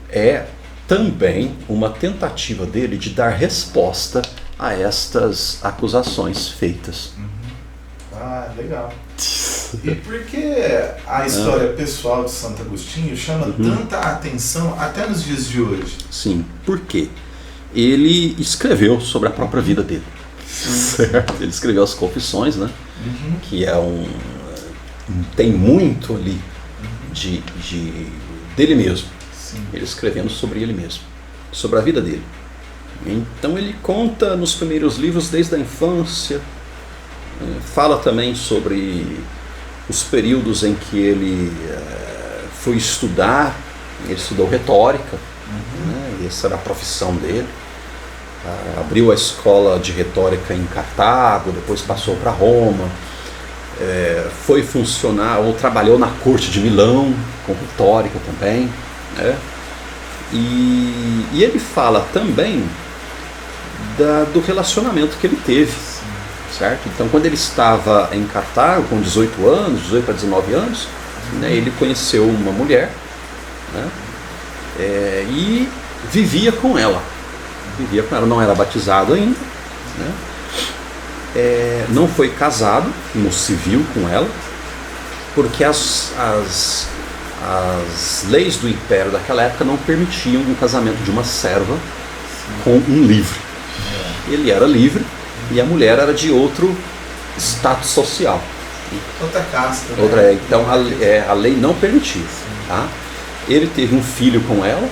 é também uma tentativa dele de dar resposta a estas acusações feitas. Legal. E por que a história pessoal de Santo Agostinho chama tanta atenção até nos dias de hoje? Sim, porque ele escreveu sobre a própria vida dele. Certo? Ele escreveu as Confissões, né? Que tem muito ali dele mesmo. Sim. Ele escrevendo sobre ele mesmo, sobre a vida dele. Então ele conta nos primeiros livros desde a infância, fala também sobre os períodos em que ele foi estudar, ele estudou retórica, né? Essa era a profissão dele, abriu a escola de retórica em Cartago, depois passou para Roma, foi funcionar ou trabalhou na corte de Milão com retórica também, né? E ele fala também do relacionamento que ele teve, certo? Então, quando ele estava em Cartago, com 18 a 19 anos, né, ele conheceu uma mulher, né, e vivia com ela. Vivia com ela, não era batizado ainda, né? Não foi casado no civil com ela, porque as leis do império daquela época não permitiam o casamento de uma serva com um livre. Ele era livre e a mulher era de outro status social. Outra casta. Né? Então a lei não permitia. Tá? Ele teve um filho com ela,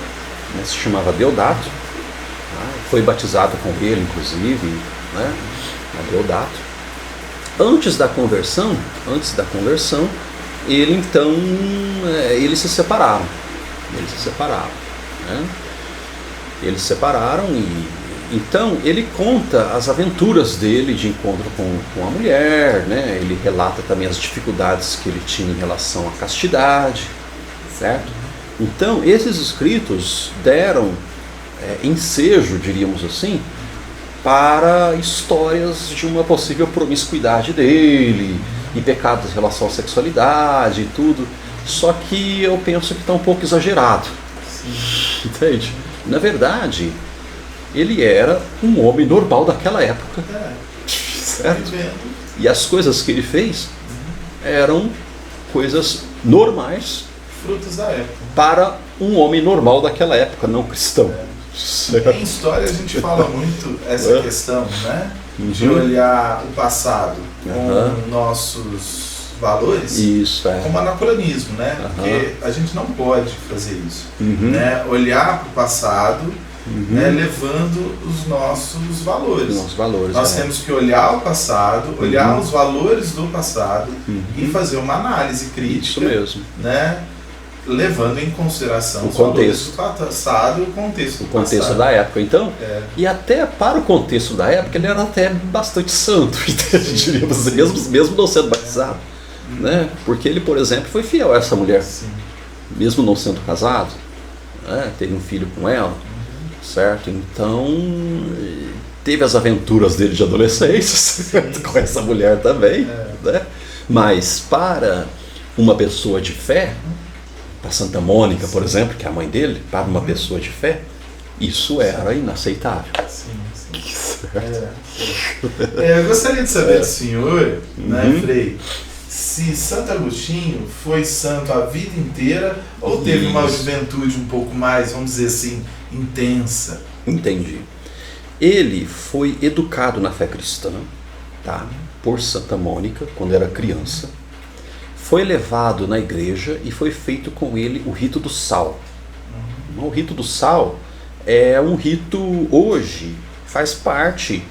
né, se chamava Deodato. Tá? Foi batizado com ele, inclusive, né, Deodato. Antes da conversão, eles se separaram. Né? Eles se separaram e então ele conta as aventuras dele de encontro com a mulher, né? Ele relata também as dificuldades que ele tinha em relação à castidade, certo? Então esses escritos deram ensejo, diríamos assim, para histórias de uma possível promiscuidade dele e pecados em relação à sexualidade e tudo. Só que eu penso que está um pouco exagerado. Sim. Entende? Na verdade, ele era um homem normal daquela época. Certo? E as coisas que ele fez eram coisas normais, frutos da época, para um homem normal daquela época, não cristão. Em história a gente fala muito essa questão, né? De olhar o passado com nossos valores como anacronismo, né? Porque a gente não pode fazer isso, né? Olhar para o passado, né? Levando os nossos valores. Nós temos que olhar o passado, olhar os valores do passado e fazer uma análise crítica, isso mesmo, né? Levando em consideração o contexto do passado e o contexto da época. Então, e até para o contexto da época, ele era até bastante santo, diríamos assim, mesmo não sendo batizado. Né? Porque ele, por exemplo, foi fiel a essa mulher, mesmo não sendo casado, né? Teve um filho com ela, certo? Então, teve as aventuras dele de adolescência com essa mulher também, né? Mas para uma pessoa de fé, para Santa Mônica, por exemplo, que é a mãe dele, para uma pessoa de fé, isso era inaceitável. Eu gostaria de saber do senhor, né, Frei, se Santo Agostinho foi santo a vida inteira ou teve uma juventude um pouco mais, vamos dizer assim, intensa. Entendi. Ele foi educado na fé cristã, tá? Por Santa Mônica, quando era criança. Foi levado na igreja e foi feito com ele o rito do sal. O rito do sal é um rito, hoje, faz parte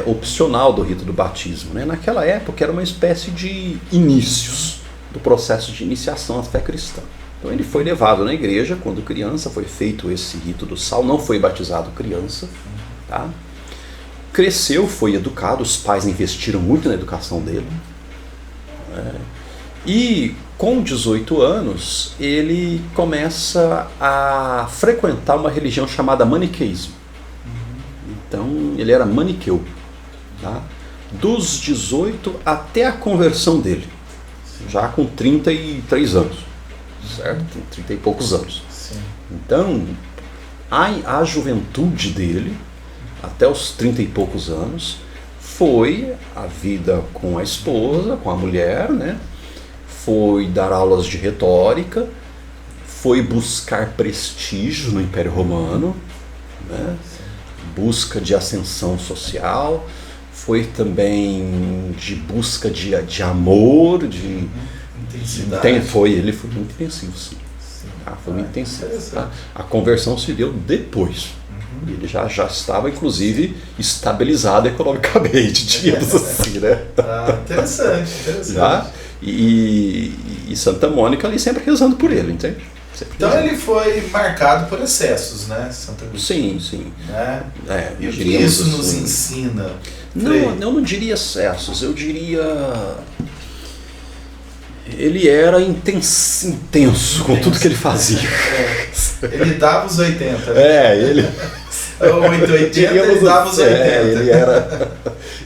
opcional do rito do batismo, né? Naquela época era uma espécie de inícios do processo de iniciação à fé cristã. Então ele foi levado na igreja quando criança, foi feito esse rito do sal, não foi batizado criança, tá? Cresceu, foi educado, os pais investiram muito na educação dele, e com 18 anos ele começa a frequentar uma religião chamada maniqueísmo. Então ele era maniqueu, tá? Dos 18 até a conversão dele, já com 33 anos, certo? 30 e poucos anos. Então a juventude dele, até os 30 e poucos anos, foi a vida com a esposa, com a mulher, né? Foi dar aulas de retórica, foi buscar prestígio no Império Romano, né? Busca de ascensão social, foi também de busca de amor, de intensidade. Ele foi muito intensivo, sim. Foi muito intensivo. A conversão se deu depois. Ele já estava, inclusive, estabilizado economicamente, diríamos assim, né? Interessante. Já? E Santa Mônica ali sempre rezando por ele, entende? Então ele foi marcado por excessos, né, Santa Agostinho? Sim. Né? E o que isso nos assim, ensina? Eu não diria excessos, eu diria... Ele era intenso com tudo que ele fazia. Ele dava os 80. Né? Ele... 880, ele dava os 80.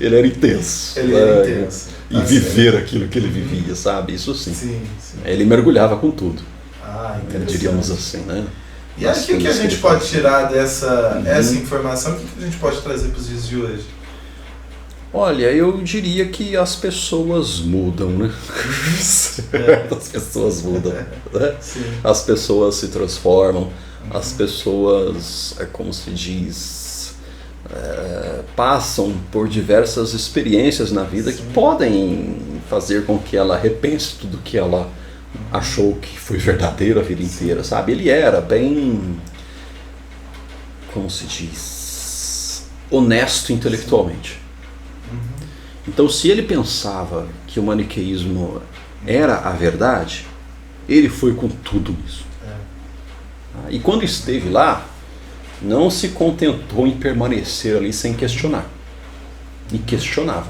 Ele era intenso. Ele era intenso. E viver aquilo que ele vivia, sabe? Isso sim. Ele mergulhava com tudo. Diríamos diríamos assim, né? E aí, o que a gente pode tirar essa informação? O que a gente pode trazer para os dias de hoje? Olha, eu diria que as pessoas mudam, né? As pessoas mudam, né? As pessoas se transformam, as pessoas, como se diz, passam por diversas experiências na vida que podem fazer com que ela repense tudo que ela achou que foi verdadeiro a vida inteira, sabe? Ele era bem, como se diz, honesto intelectualmente. Então, se ele pensava que o maniqueísmo era a verdade, ele foi com tudo nisso. E quando esteve lá, não se contentou em permanecer ali sem questionar. E questionava.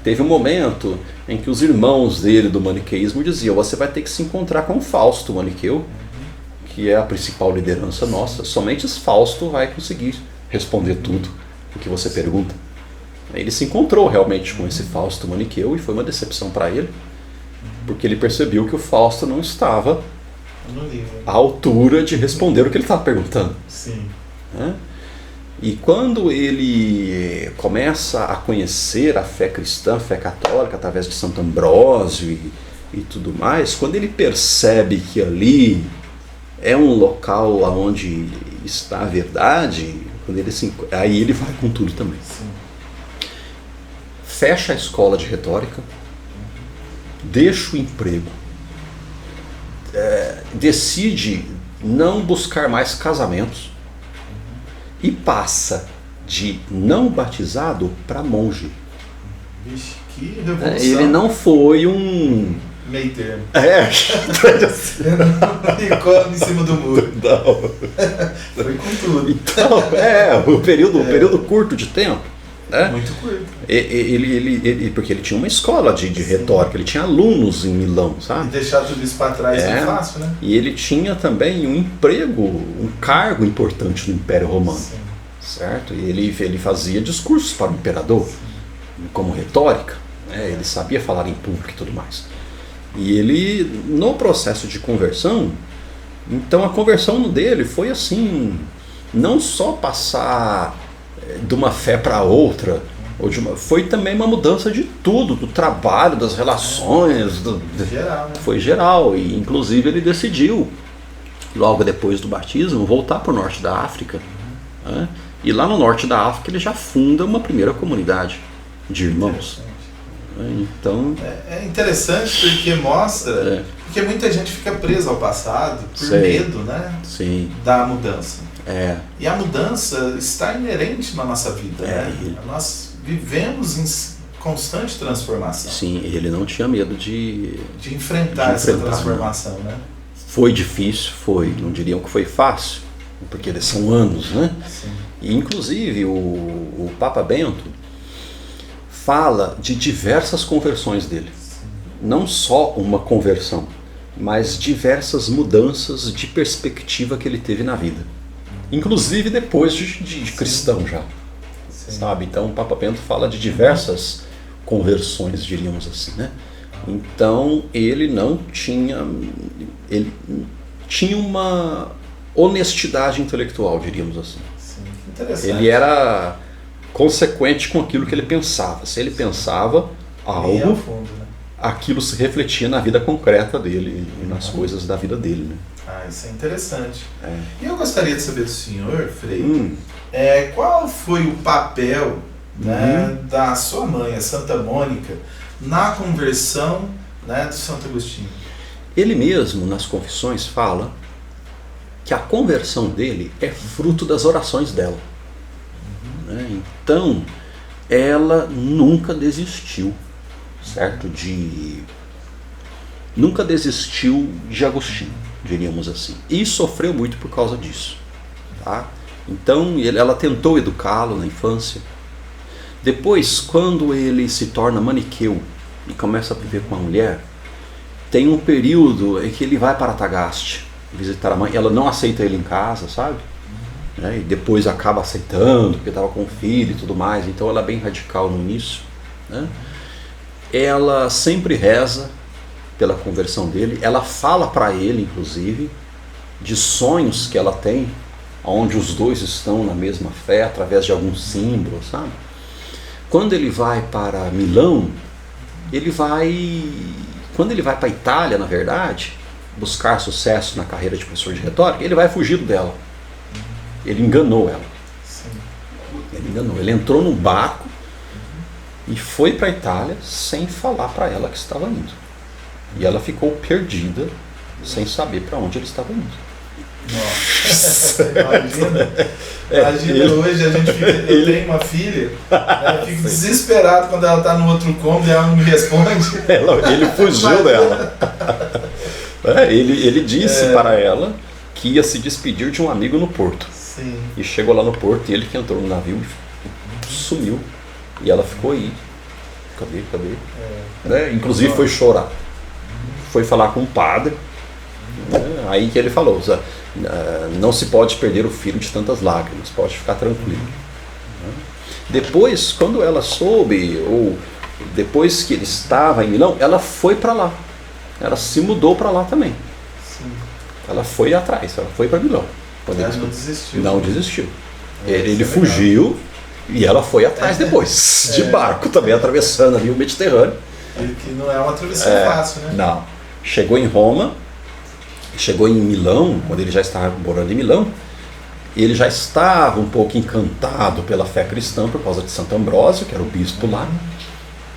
Teve um momento em que os irmãos dele do maniqueísmo diziam: você vai ter que se encontrar com Fausto, o maniqueu, que é a principal liderança nossa. Somente Fausto vai conseguir responder tudo o que você pergunta. Ele se encontrou realmente com esse Fausto maniqueu e foi uma decepção para ele, porque ele percebeu que o Fausto não estava à altura de responder o que ele estava perguntando. Sim. E quando ele começa a conhecer a fé cristã, a fé católica, através de Santo Ambrósio e tudo mais, quando ele percebe que ali é um local onde está a verdade, aí ele vai com tudo também. Sim. Fecha a escola de retórica, deixa o emprego, decide não buscar mais casamentos e passa de não batizado para monge. Vixe, que revolução. Ele não foi um... meio termo. Não ficou em cima do muro. Não. Foi com tudo. Então, o período curto de tempo. Muito curto. Porque ele tinha uma escola de retórica, ele tinha alunos em Milão, sabe? E deixar tudo isso para trás é fácil, né? E ele tinha também um emprego, um cargo importante no Império Romano. Sim. Certo? E ele fazia discursos para o imperador, como retórica, ele sabia falar em público e tudo mais. E ele, no processo de conversão, então a conversão dele foi assim, não só passar de uma fé para outra, foi também uma mudança de tudo, do trabalho, das relações, geral, né? Foi geral, e inclusive ele decidiu, logo depois do batismo, voltar para o norte da África, e lá no norte da África ele já funda uma primeira comunidade de irmãos. Então, é interessante porque mostra, porque muita gente fica presa ao passado por medo, né? Sim. Da mudança. É. E a mudança está inerente na nossa vida, né? Nós vivemos em constante transformação. Sim, ele não tinha medo de enfrentar essa transformação, né? Foi difícil, não diriam que foi fácil, porque eles são anos, né? Sim. E inclusive o Papa Bento fala de diversas conversões dele. Sim. Não só uma conversão, mas diversas mudanças de perspectiva que ele teve na vida. Inclusive depois de cristão já. Sim. Sabe? Então o Papa Bento fala de diversas conversões, diríamos assim, né? Então ele tinha uma honestidade intelectual, diríamos assim. Sim, interessante. Ele era consequente com aquilo que ele pensava. Se ele pensava algo, fundo, né? Aquilo se refletia na vida concreta dele e nas coisas da vida dele, né? Isso é interessante. E eu gostaria de saber do senhor, Frei, qual foi o papel, né, da sua mãe, a Santa Mônica, na conversão, né, do Santo Agostinho? Ele mesmo, nas Confissões, fala que a conversão dele é fruto das orações dela. Então, ela nunca desistiu, certo? Nunca desistiu de Agostinho, diríamos assim. E sofreu muito por causa disso. Tá? Então, ela tentou educá-lo na infância. Depois, quando ele se torna maniqueu e começa a viver com uma mulher, tem um período em que ele vai para Tagaste visitar a mãe. Ela não aceita ele em casa, sabe? E depois acaba aceitando, porque estava com um filho e tudo mais. Então ela é bem radical no início. Ela sempre reza pela conversão dele. Ela fala para ele, inclusive, de sonhos que ela tem, onde os dois estão na mesma fé, através de alguns símbolos, sabe? Quando ele vai para Milão, quando ele vai para a Itália, na verdade, buscar sucesso na carreira de professor de retórica, ele vai fugido dela. Ele enganou ela. Sim. Ele enganou. Ele entrou num barco e foi para a Itália sem falar para ela que estava indo. E ela ficou perdida, sem saber para onde ele estava indo. Nossa, imagina hoje a gente fica, eu tenho uma filha, né, fico desesperado quando ela está no outro cômodo e ela não me responde. Ele fugiu dela. Ele disse para ela que ia se despedir de um amigo no porto. Sim. E chegou lá no porto e ele que entrou no navio sumiu. E ela ficou aí. Cadê? Né? Inclusive foi chorar. Foi falar com o padre. Aí que ele falou: não se pode perder o filho de tantas lágrimas, pode ficar tranquilo. Depois, quando ela soube, ou depois que ele estava em Milão, ela foi para lá. Ela se mudou para lá também. Sim. Ela foi atrás, ela foi para Milão. Ela não desistiu. Não desistiu. Ele fugiu e ela foi atrás depois, de barco também, atravessando ali o Mediterrâneo. E que não é uma travessia fácil, né? Não. Chegou em Roma, chegou em Milão, quando ele já estava morando em Milão, ele já estava um pouco encantado pela fé cristã por causa de Santo Ambrósio, que era o bispo lá.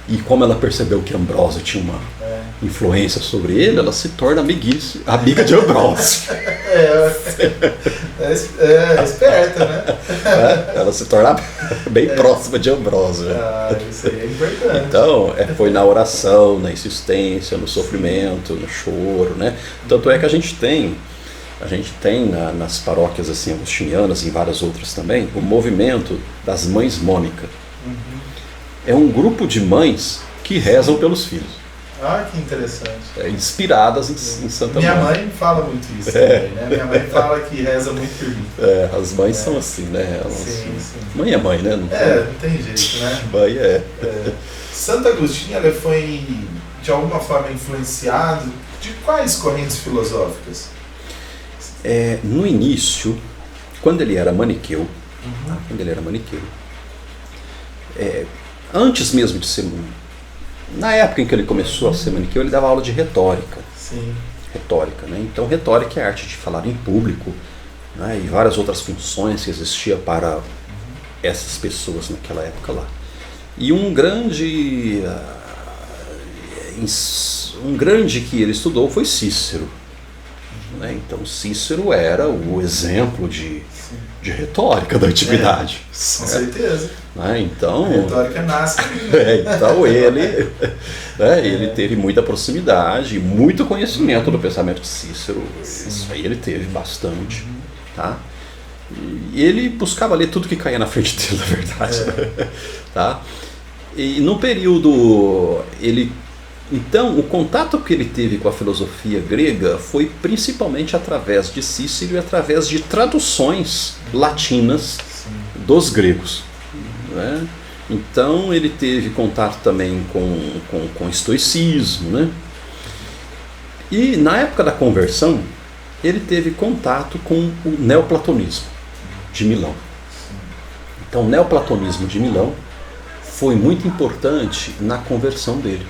E como ela percebeu que Ambrósio tinha uma influência sobre ele, ela se torna amiga de Ambrósio. É esperta, né? Ela se torna bem próxima de Ambrósio. Isso aí é importante. Então, foi na oração, na insistência, no sofrimento, no choro, né? Tanto é que a gente tem nas paróquias assim, agostinianas e em várias outras também, o movimento das Mães Mônica. É um grupo de mães que rezam pelos filhos. Ah, que interessante. Inspiradas em Santa Minha Mônica. mãe fala muito isso também, né? Minha mãe fala que reza muito por mim. As mães são assim, né? Elas, sim. Mãe é mãe, né? Não tem jeito, né? Mãe Santo Agostinho, ela foi de alguma forma influenciado de quais correntes filosóficas? No início, quando ele era maniqueu, antes mesmo de ser... Na época em que ele começou a ser maniqueu, ele dava aula de retórica. Sim. Retórica, né? Então, retórica é a arte de falar em público, né? E várias outras funções que existiam para essas pessoas naquela época lá. E um grande que ele estudou foi Cícero. Né? Então, Cícero era o exemplo de retórica da antiguidade. Com certeza. Então, a retórica nasce. Então ele teve muita proximidade, muito conhecimento do pensamento de Cícero. Isso aí ele teve bastante. Tá? E ele buscava ler tudo que caía na frente dele, na verdade. Tá? E no período então, o contato que ele teve com a filosofia grega foi principalmente através de Cícero e através de traduções latinas dos gregos. Né? Então, ele teve contato também com o estoicismo. Né? E na época da conversão, ele teve contato com o neoplatonismo de Milão. Então, o neoplatonismo de Milão foi muito importante na conversão dele.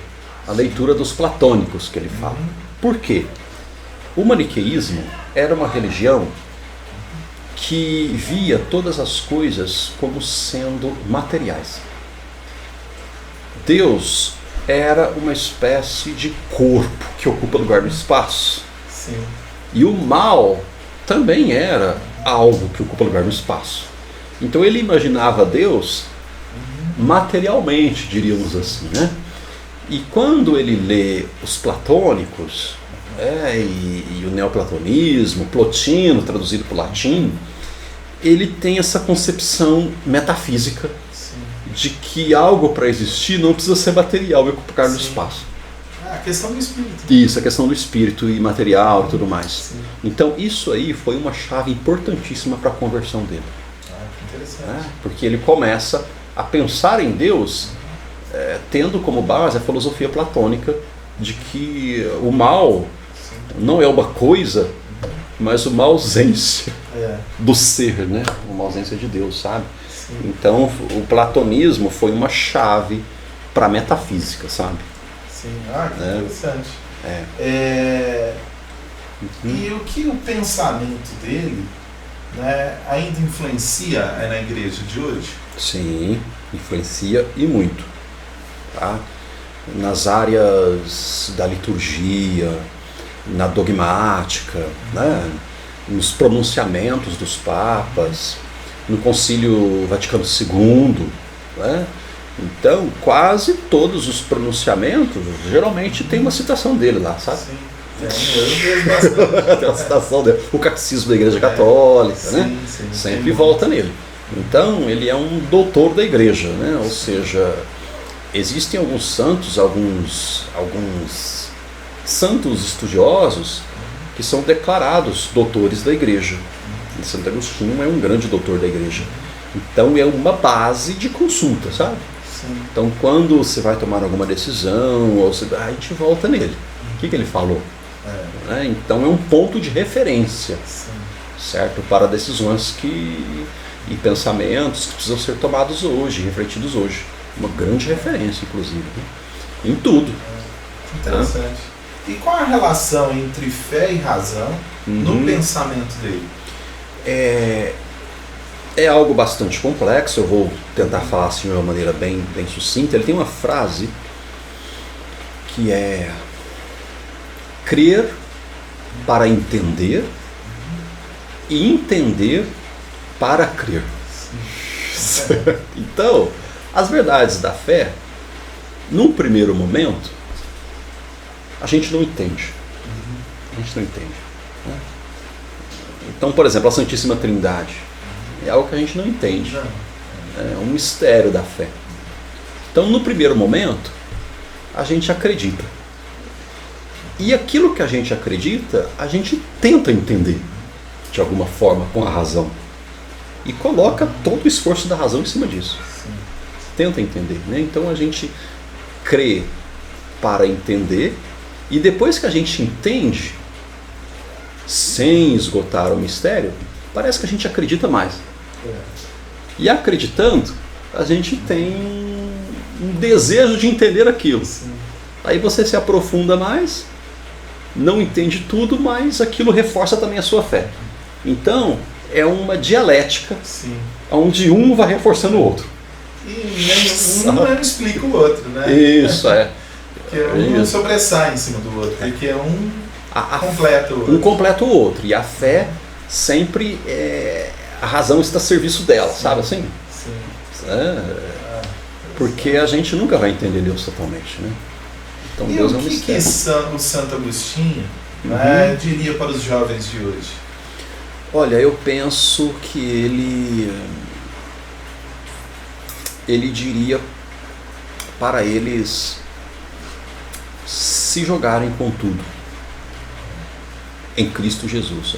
A leitura dos platônicos que ele fala. Por quê? O maniqueísmo era uma religião que via todas as coisas como sendo materiais. Deus era uma espécie de corpo que ocupa lugar no espaço. Sim. E o mal também era algo que ocupa lugar no espaço. Então ele imaginava Deus materialmente, diríamos assim, né? E quando ele lê os platônicos, e o neoplatonismo, Plotino, traduzido para o latim, ele tem essa concepção metafísica de que algo para existir não precisa ser material e ocupar no espaço. A questão do espírito. Isso, a questão do espírito e material e tudo mais. Sim. Então isso aí foi uma chave importantíssima para a conversão dele. Que interessante. Porque ele começa a pensar em Deus tendo como base a filosofia platônica de que o mal não é uma coisa mas uma ausência É. do ser, né? Uma ausência de Deus, sabe? Sim. Então o platonismo foi uma chave para a metafísica, sabe? Sim. Ah, que interessante. É. E o que o pensamento dele, né, ainda influencia na igreja de hoje? Sim, influencia e muito, tá? Nas áreas da liturgia, na dogmática, né? Nos pronunciamentos dos papas, no Concílio Vaticano II, né? Então, quase todos os pronunciamentos geralmente tem uma citação dele lá, sabe? Sim, eu vejo bastante. Tem uma citação dele. O Catecismo da Igreja Católica, né? Sim, Sempre volta nele. Então, ele é um doutor da Igreja, né? Ou seja, existem alguns santos, alguns santos estudiosos que são declarados doutores da Igreja. Santo Agostinho é um grande doutor da Igreja. Então, é uma base de consulta, sabe? Sim. Então, quando você vai tomar alguma decisão, ou você, a gente volta nele. O que ele falou? Então, é um ponto de referência, Sim. certo? Para decisões e pensamentos que precisam ser tomados hoje, refletidos hoje. Uma grande referência, inclusive, né? Em tudo. Interessante. E qual a relação entre fé e razão no pensamento dele? É algo bastante complexo, eu vou tentar falar assim de uma maneira bem sucinta. Ele tem uma frase que é: crer para entender e entender para crer. Então, as verdades da fé, num primeiro momento, a gente não entende. A gente não entende, né? Então, por exemplo, a Santíssima Trindade é algo que a gente não entende. É um mistério da fé. Então, no primeiro momento, a gente acredita. E aquilo que a gente acredita, a gente tenta entender, de alguma forma, com a razão. E coloca todo o esforço da razão em cima disso. Sim. Tenta entender, né? Então, a gente crê para entender, e depois que a gente entende, sem esgotar o mistério, parece que a gente acredita mais. E acreditando, a gente tem um desejo de entender aquilo. Sim. Aí você se aprofunda mais, não entende tudo, mas aquilo reforça também a sua fé. Então, é uma dialética, Sim. onde um vai reforçando o outro. E um não explica o outro, né? Isso, é. Porque um não sobressai em cima do outro, porque completa o outro. Um completa o outro. E a fé sempre a razão está a serviço dela, sabe assim? Sim. Porque a gente nunca vai entender Deus totalmente, né? Então E Deus é um o que mistério. o Santo Agostinho diria para os jovens de hoje? Olha, eu penso que ele diria para eles se jogarem com tudo em Cristo Jesus.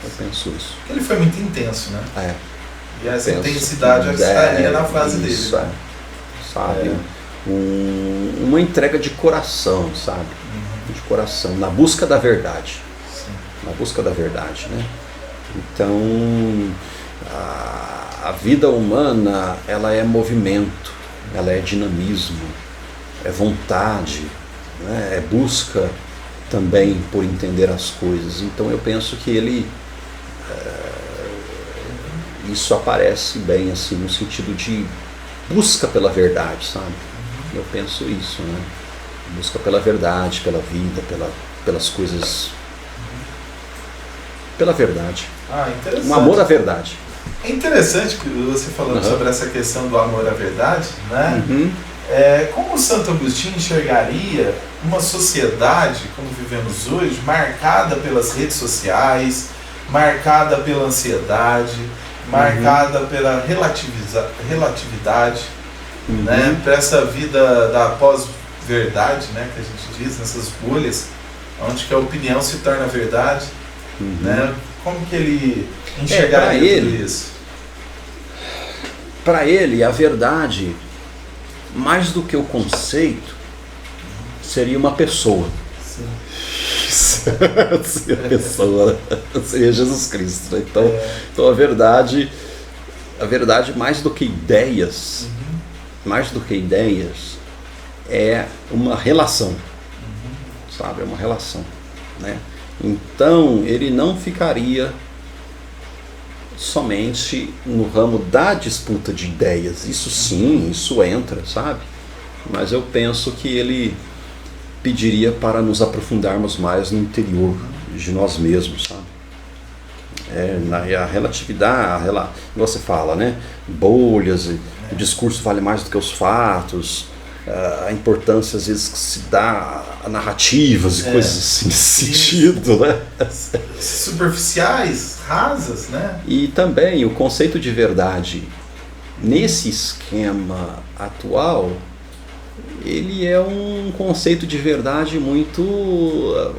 Eu penso isso. Ele foi muito intenso, né? E essa Penso intensidade que estaria na frase isso, dele. Sabe? Uma entrega de coração, sabe? De coração, na busca da verdade. Sim. Na busca da verdade, né? Então, a vida humana, ela é movimento, ela é dinamismo, é vontade, né? É busca também por entender as coisas. Então eu penso que isso aparece bem assim no sentido de busca pela verdade, sabe? Eu penso isso, né? Busca pela verdade, pela vida, pelas coisas, pela verdade. Interessante. Um amor à verdade. É interessante que você falando sobre essa questão do amor à verdade, né? Como o Santo Agostinho enxergaria uma sociedade, como vivemos hoje, marcada pelas redes sociais, marcada pela ansiedade, marcada pela relatividade, né? Para essa vida da pós-verdade, né? Que a gente diz, nessas bolhas, onde que a opinião se torna verdade, né? Como que ele enxergaria tudo isso? Para ele, a verdade, mais do que o conceito, seria uma pessoa. Sim. seria a pessoa, né? Seria Jesus Cristo. Né? Então a verdade mais do que ideias, é uma relação, sabe? É uma relação, né? Então ele não ficaria somente no ramo da disputa de ideias. Isso sim, isso entra, sabe? Mas eu penso que ele pediria para nos aprofundarmos mais no interior de nós mesmos, sabe? A relatividade, você fala, né? Bolhas, o discurso vale mais do que os fatos, a importância às vezes que se dá a narrativas e coisas assim nesse sentido, né? Superficiais, rasas, né? E também o conceito de verdade nesse esquema atual, ele é um conceito de verdade muito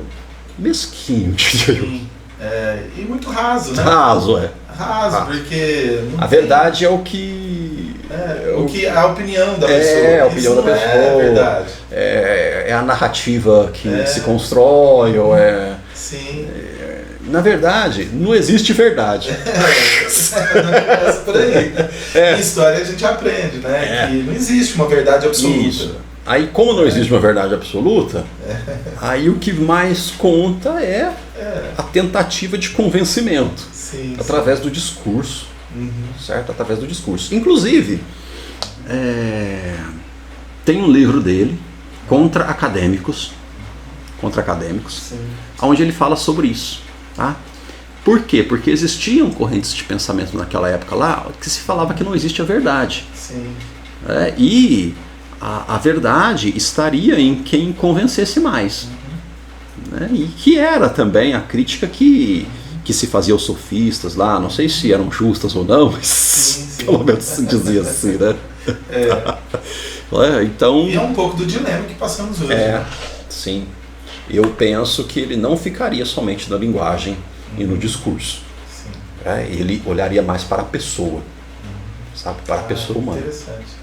mesquinho, diria eu. E muito raso, né? Raso, porque... A verdade é o que... a opinião da pessoa. É a opinião da pessoa. É verdade. É a narrativa que se constrói, ou é... Sim. Na verdade, não existe verdade. Não começa por aí. Em história a gente aprende, né? Que não existe uma verdade absoluta. Isso. Aí, como não existe uma verdade absoluta, aí o que mais conta é a tentativa de convencimento, através do discurso, certo? Através do discurso. Inclusive, tem um livro dele, Contra Acadêmicos, onde ele fala sobre isso. Tá? Por quê? Porque existiam correntes de pensamento naquela época lá que se falava que não existe a verdade. E a verdade estaria em quem convencesse mais. Né? E que era também a crítica que se fazia aos sofistas lá, não sei se eram justas ou não, mas pelo menos se dizia assim, né? Então, e é um pouco do dilema que passamos hoje. Né? Sim. Eu penso que ele não ficaria somente na linguagem e no discurso. Ele olharia mais para a pessoa, sabe? Para a pessoa humana. Interessante.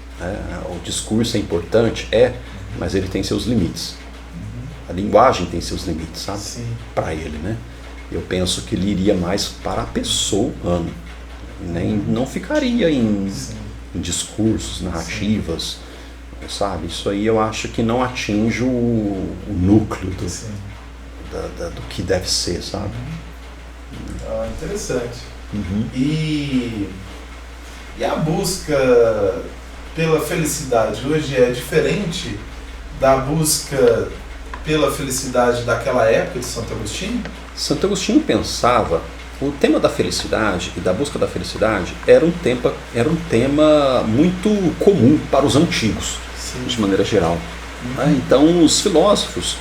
O discurso é importante, mas ele tem seus limites. A linguagem tem seus limites, sabe? Para ele, né? Eu penso que ele iria mais para a pessoa humana, não ficaria em discursos, narrativas, sabe? Isso aí eu acho que não atinge o núcleo do que deve ser, sabe? Interessante. E a busca pela felicidade hoje é diferente da busca pela felicidade daquela época de Santo Agostinho? Santo Agostinho pensava, o tema da felicidade e da busca da felicidade era um tema muito comum para os antigos, de maneira geral. Então os filósofos,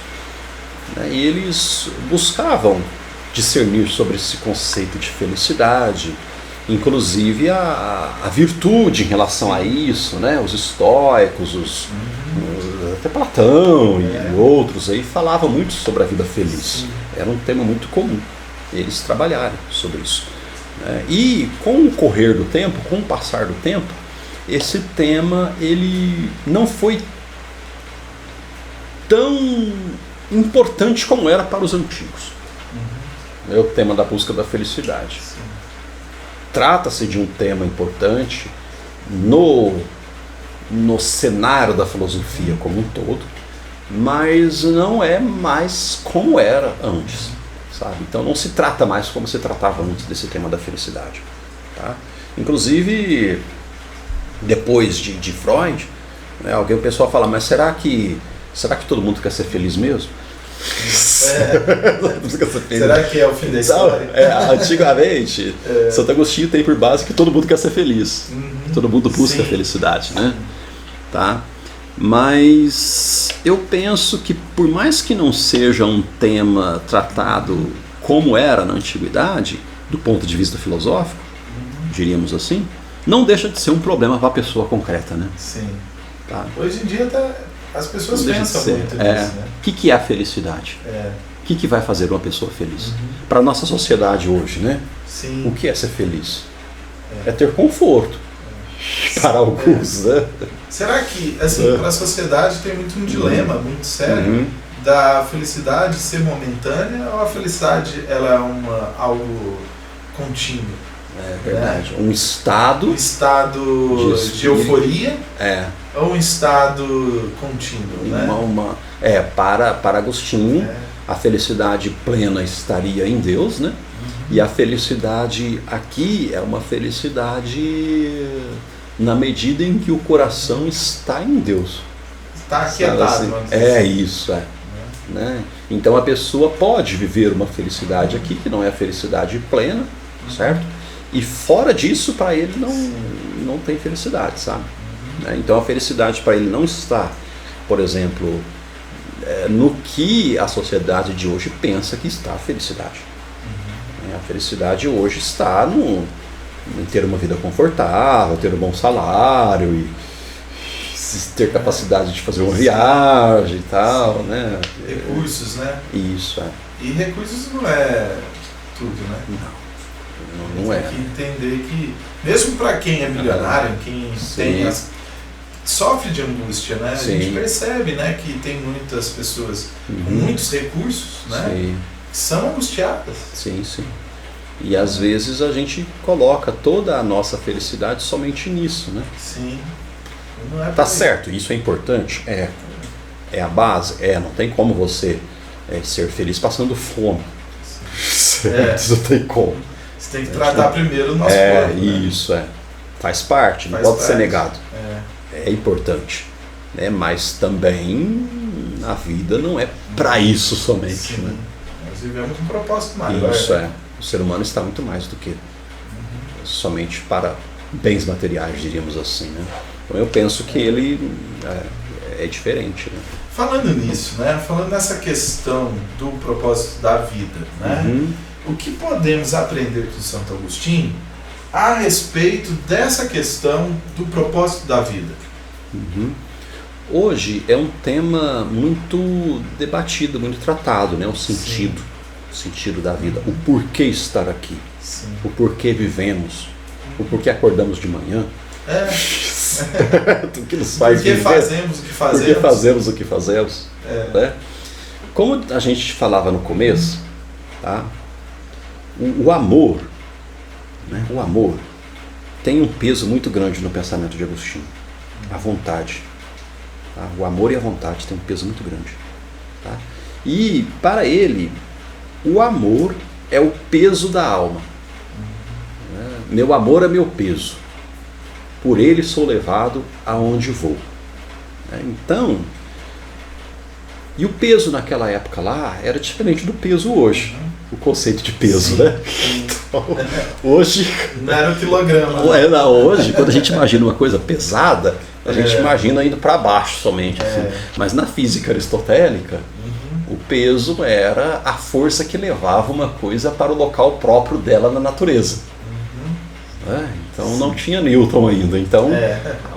eles buscavam discernir sobre esse conceito de felicidade, inclusive a virtude em relação a isso, né? Os estoicos, até Platão e outros aí falavam muito sobre a vida feliz. Era um tema muito comum eles trabalharem sobre isso. E com o correr do tempo, com o passar do tempo, esse tema ele não foi tão importante como era para os antigos. É o tema da busca da felicidade. Trata-se de um tema importante no cenário da filosofia como um todo, mas não é mais como era antes, sabe? Então não se trata mais como se tratava antes desse tema da felicidade. Tá? Inclusive, depois de Freud, o pessoal fala, mas será que todo mundo quer ser feliz mesmo? Será que é o fim da história? Antigamente, Santo Agostinho tem por base que todo mundo quer ser feliz. Todo mundo busca a felicidade, né? Tá? Mas eu penso que por mais que não seja um tema tratado como era na antiguidade, do ponto de vista filosófico, diríamos assim, não deixa de ser um problema para a pessoa concreta, né? Tá? Hoje em dia as pessoas pensam muito nisso, né? O que é a felicidade? O que vai fazer uma pessoa feliz? Para a nossa sociedade hoje, né? O que é ser feliz? É ter conforto. Para alguns, né? Será que, assim, para a sociedade tem muito um dilema muito sério da felicidade ser momentânea ou a felicidade ela é algo contínuo? É verdade. Um estado De euforia ou um estado contínuo, né? Para Agostinho, a felicidade plena estaria em Deus, né? E a felicidade aqui é uma felicidade na medida em que o coração está em Deus. Está aquietado. Assim. Né? Então a pessoa pode viver uma felicidade aqui que não é a felicidade plena, certo? E fora disso, para ele não tem felicidade, sabe? Então a felicidade para ele não está, por exemplo, no que a sociedade de hoje pensa que está a felicidade. A felicidade hoje está em ter uma vida confortável, ter um bom salário e ter capacidade de fazer uma viagem e tal, né? Recursos, né? Isso, E recursos não é tudo, né? Não é. Tem que entender que, mesmo para quem é milionário, quem tem sofre de angústia, né? Sim. A gente percebe, né, que tem muitas pessoas com muitos recursos, né? Que são angustiadas. Sim. E às vezes a gente coloca toda a nossa felicidade somente nisso, né? Sim. Não é tá certo, isso é importante? É a base? Não tem como você ser feliz passando fome. Certo? Não tem como. Você tem que tratar primeiro o nosso corpo. Isso, faz parte, não pode ser negado. É importante, né? Mas também a vida não é para isso somente. Sim. Né? Nós vivemos um propósito maior. Isso o ser humano está muito mais do que somente para bens materiais, diríamos assim, né? Então eu penso que ele é diferente, né? Falando nisso, né? Falando nessa questão do propósito da vida, né? O que podemos aprender com Santo Agostinho a respeito dessa questão do propósito da vida? Hoje é um tema muito debatido, muito tratado, né? O sentido da vida, o porquê estar aqui, o porquê vivemos, o porquê acordamos de manhã. O que nos faz viver? Fazemos o que fazemos. Por que fazemos o que fazemos? Né? Como a gente falava no começo, tá? O amor, né? O amor tem um peso muito grande no pensamento de Agostinho. A vontade. Tá? O amor e a vontade tem um peso muito grande. Tá? E para ele, o amor é o peso da alma. Meu amor é meu peso. Por ele sou levado aonde vou. Então, e o peso naquela época lá era diferente do peso hoje. O conceito de peso, né? Então, hoje... Não era o quilograma. Hoje, quando a gente imagina uma coisa pesada, a gente imagina indo para baixo somente. Assim. Mas na física aristotélica, o peso era a força que levava uma coisa para o local próprio dela na natureza. Então não tinha Newton ainda. Então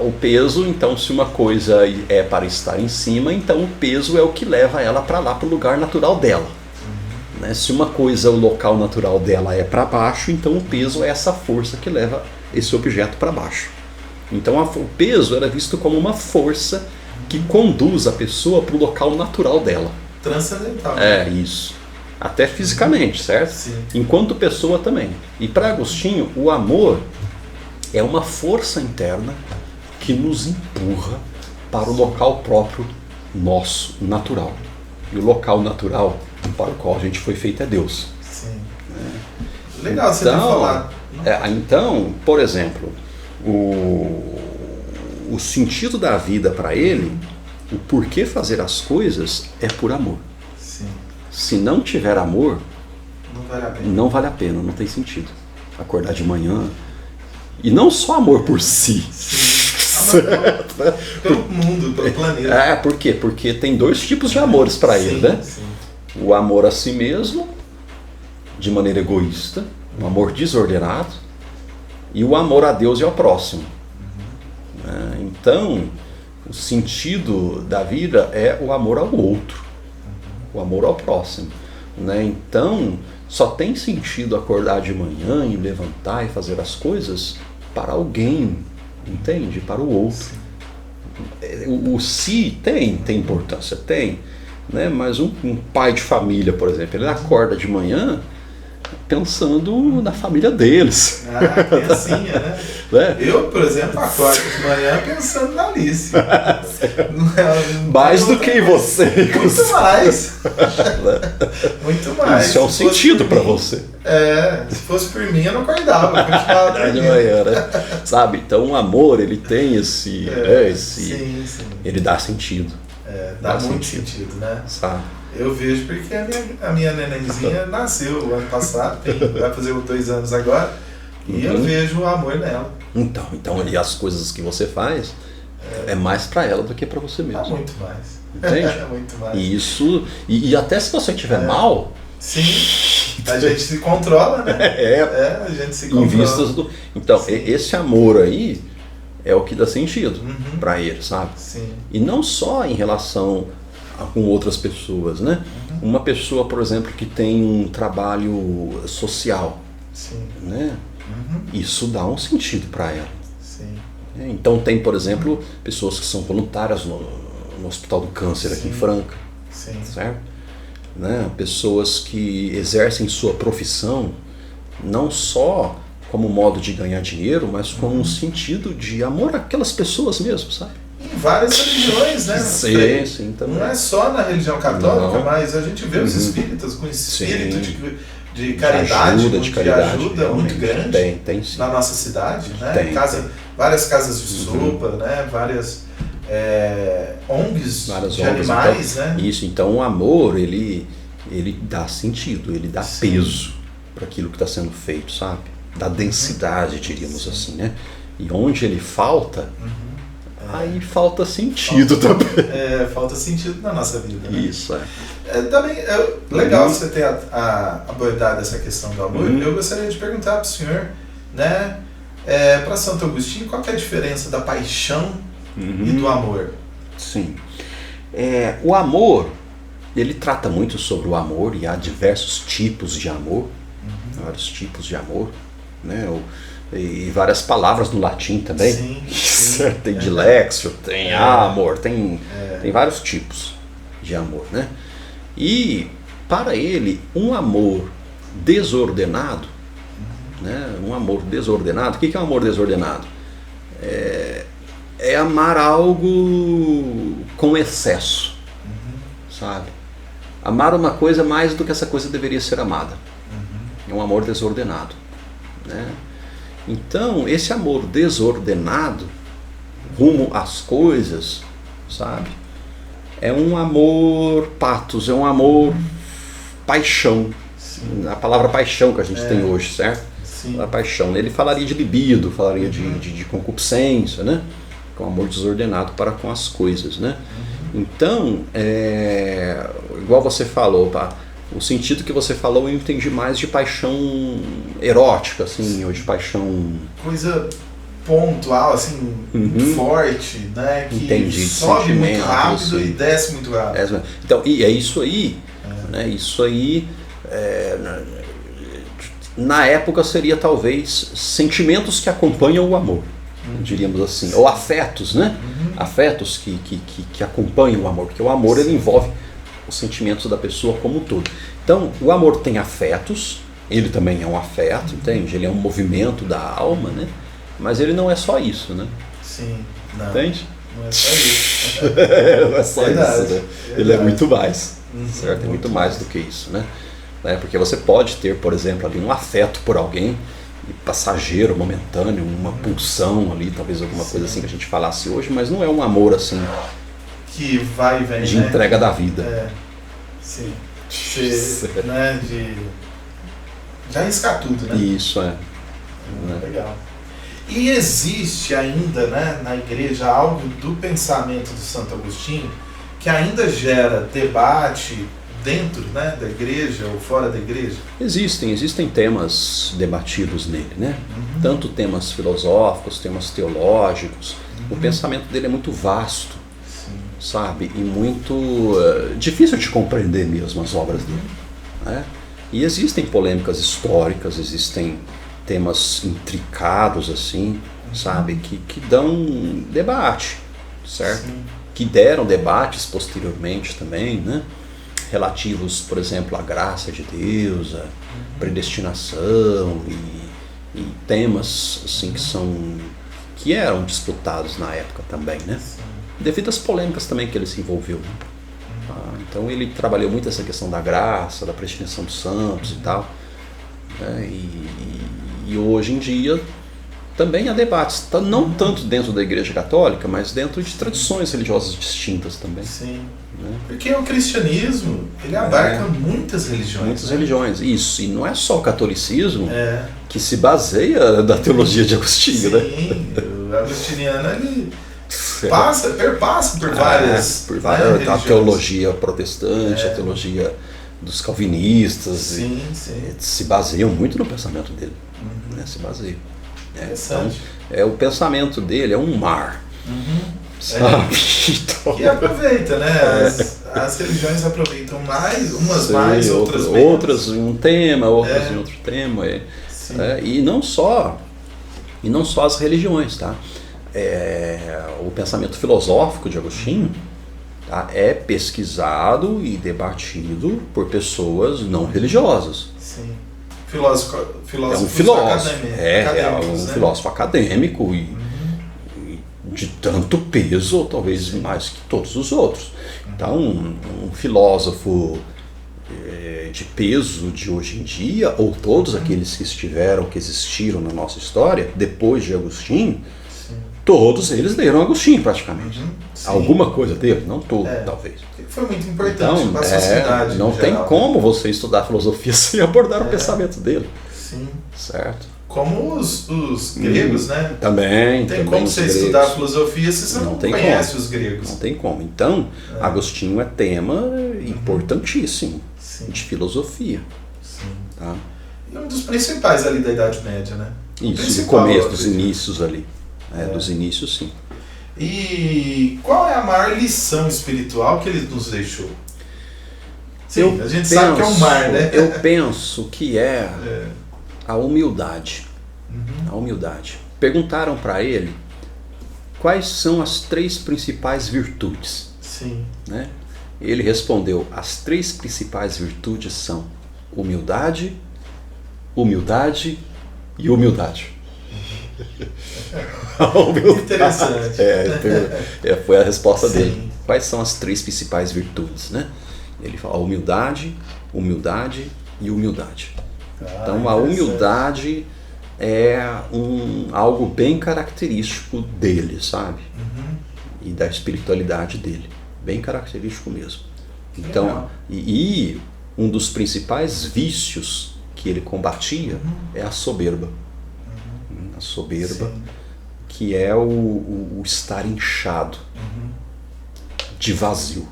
o peso, então se uma coisa é para estar em cima, então o peso é o que leva ela para lá, para o lugar natural dela. Né? Se uma coisa, o local natural dela é para baixo, então o peso é essa força que leva esse objeto para baixo. Então o peso era visto como uma força que conduz a pessoa para o local natural dela. Transcendental. Isso. Até fisicamente, certo? Sim. Enquanto pessoa também. E para Agostinho, o amor é uma força interna que nos empurra para o local próprio nosso, natural. E o local natural para o qual a gente foi feito é Deus. Sim. Legal você ter falado. Então, por exemplo, o sentido da vida para ele, o porquê fazer as coisas é por amor. Sim. Se não tiver amor, não vale a pena, não tem sentido. Acordar de manhã, e não só amor por si. Pelo mundo, pelo planeta. Por quê? Porque tem dois tipos de amores para ele, né? Sim. O amor a si mesmo, de maneira egoísta, um amor desordenado, e o amor a Deus e ao próximo. Então, o sentido da vida é o amor ao outro, o amor ao próximo. Então, só tem sentido acordar de manhã e levantar e fazer as coisas para alguém, entende? Para o outro. O si tem importância, tem. né? Mas um pai de família, por exemplo, ele acorda de manhã pensando na família deles. Ah, criancinha, né? Né? Eu, por exemplo, acordo de manhã pensando na Alice. Mais do que você. Muito mais. Muito mais. Isso é um sentido para você. Se fosse por mim, eu não acordava. Eu continuava de manhã, né? Sabe? Então o amor, ele tem esse... sim. Ele dá sentido. Dá muito sentido, né? Sabe? Eu vejo porque a minha nenenzinha nasceu ano passado, vai fazer 2 anos agora, e eu vejo o amor nela. Então ali as coisas que você faz é mais para ela do que para você mesmo. Muito mais. Entende? Muito mais. E isso, e até se você estiver mal... Sim, a gente se controla, né? A gente se controla. Em vistas do... Então, esse amor aí é o que dá sentido para ele, sabe? Sim. E não só em relação com outras pessoas, né? Uma pessoa, por exemplo, que tem um trabalho social, né? Isso dá um sentido para ela. Sim. Então tem, por exemplo, pessoas que são voluntárias no Hospital do Câncer aqui em Franca, certo? Né? Pessoas que exercem sua profissão não só como modo de ganhar dinheiro, mas como um sentido de amor àquelas pessoas mesmo, sabe? Em várias religiões, né? Sim, também. Não é só na religião católica, mas a gente vê os espíritas com esse espírito de caridade, de ajuda muito grande tem sim. na nossa cidade, né? Várias casas de sopa, né? Várias ONGs de animais, então, né? Isso, então o amor, ele dá sentido, ele dá peso para aquilo que está sendo feito, sabe? Dá densidade, diríamos assim, né? E onde ele falta... Aí falta sentido também. Falta sentido na nossa vida, né? Isso, também é legal você ter abordado essa questão do amor. Eu gostaria de perguntar para o senhor, né, para Santo Agostinho, qual que é a diferença da paixão e do amor? Sim. O amor, ele trata muito sobre o amor, e há diversos tipos de amor, vários tipos de amor, né? E várias palavras no latim também. Sim. Tem dilexio, tem amor, tem vários tipos de amor, né? E para ele, um amor desordenado, né? Um amor desordenado, o que é um amor desordenado? É amar algo com excesso, sabe? Amar uma coisa mais do que essa coisa deveria ser amada. É um amor desordenado, né? Então, esse amor desordenado, rumo às coisas, sabe? É um amor patos, é um amor paixão. A palavra paixão que a gente tem hoje, certo? A paixão. Ele falaria de libido, falaria de concupiscência, né? Que é um amor desordenado para com as coisas, né? Então, igual você falou, o sentido que você falou eu entendi mais de paixão erótica, assim, ou de paixão... Coisa pontual, assim, muito forte, né? Que sobe muito rápido e desce muito rápido. Então, e é isso aí, né? Isso aí, na época seria talvez sentimentos que acompanham o amor, diríamos assim, ou afetos, né? Afetos que acompanham o amor, porque o amor ele envolve os sentimentos da pessoa como um todo. Então, o amor tem afetos, ele também é um afeto, entende? Ele é um movimento da alma, né? Mas ele não é só isso, né? Sim, não. Entende? Não é só isso. Não é só Verdade, isso, né? Ele é muito mais, certo? É muito mais do que isso, né? Porque você pode ter, por exemplo, ali um afeto por alguém, passageiro, momentâneo, uma pulsão ali, talvez alguma coisa assim que a gente falasse hoje, mas não é um amor assim... que vai e vem, de entrega da vida. Sim. Né, de arriscar tudo, né? Isso, Legal. E existe ainda, né, na igreja algo do pensamento do Santo Agostinho que ainda gera debate dentro, né, da igreja ou fora da igreja? Existem temas debatidos nele, né? Tanto temas filosóficos, temas teológicos. O pensamento dele é muito vasto, sabe? E muito difícil de compreender mesmo as obras dele, né? E existem polêmicas históricas, existem temas intricados assim, sabe? Que dão debate, certo? que deram debates posteriormente também, né? Relativos, por exemplo, à graça de Deus, à predestinação e temas assim que eram disputados na época também, né? Devido às polêmicas também que ele se envolveu, né? Então ele trabalhou muito essa questão da graça, da predestinação dos santos e tal, né? E hoje em dia também há debates, não tanto dentro da Igreja Católica, mas dentro de tradições religiosas distintas também. Sim. Né? Porque o cristianismo, ele abarca muitas religiões. Muitas religiões, isso. E não é só o catolicismo que se baseia da teologia de Agostinho, né? Sim, o agostiniano, ele perpassa por várias a teologia protestante, a teologia dos calvinistas, se baseiam muito no pensamento dele. Né? Se baseiam. Então, o pensamento dele é um mar. Sabe? Então, que aproveita, né? As religiões aproveitam mais, umas mais, outras menos. Outras em um tema, outras em outro tema. E não só as religiões, tá? O pensamento filosófico de Agostinho, tá? É pesquisado e debatido por pessoas não religiosas. Sim. Filósofo filósofo acadêmico e de tanto peso, ou talvez mais que todos os outros. Então, um filósofo de peso de hoje em dia, ou todos aqueles que existiram na nossa história, depois de Agostinho, todos eles leram Agostinho praticamente. Alguma coisa dele, não todo, talvez. Foi muito importante para a sociedade. Não tem como você estudar filosofia sem abordar o pensamento dele. Sim. Certo? Como os gregos, né? Também. Não tem como você estudar filosofia se você não conhece os gregos. Não tem como. Então, Agostinho é tema importantíssimo de filosofia. Sim. Tá? E um dos principais ali da Idade Média, né? Isso, no começo, dos inícios ali. Dos inícios, sim. E qual é a maior lição espiritual que ele nos deixou? Sim, a gente sabe que é um mar, né? Eu penso que a humildade. A humildade. Perguntaram para ele quais são as 3 principais virtudes. Sim. Né? Ele respondeu: as 3 principais virtudes são humildade, humildade e humildade. Interessante. Foi a resposta dele. Quais são as 3 principais virtudes, né? Ele fala humildade, humildade e humildade. Então a humildade é algo bem característico dele, sabe? E da espiritualidade dele, bem característico mesmo. Então, e um dos principais vícios que ele combatia é a soberba. A soberba, que é o estar inchado de vazio.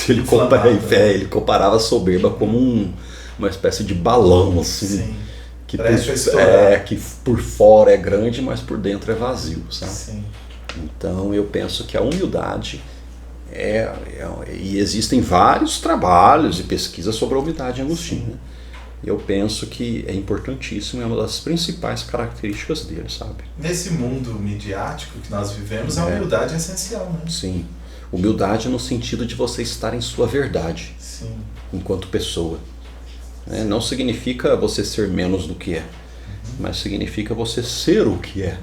Ele comparava a soberba como uma espécie de balão, assim, que por fora é grande, mas por dentro é vazio, sabe? Sim. Então eu penso que a humildade e existem vários trabalhos e pesquisas sobre a humildade em Agostinho, né? Eu penso que é importantíssimo, é uma das principais características dele, sabe? Nesse mundo midiático que nós vivemos, a humildade é essencial, né? Sim. Humildade no sentido de você estar em sua verdade, enquanto pessoa. Não significa você ser menos do que é, mas significa você ser o que é.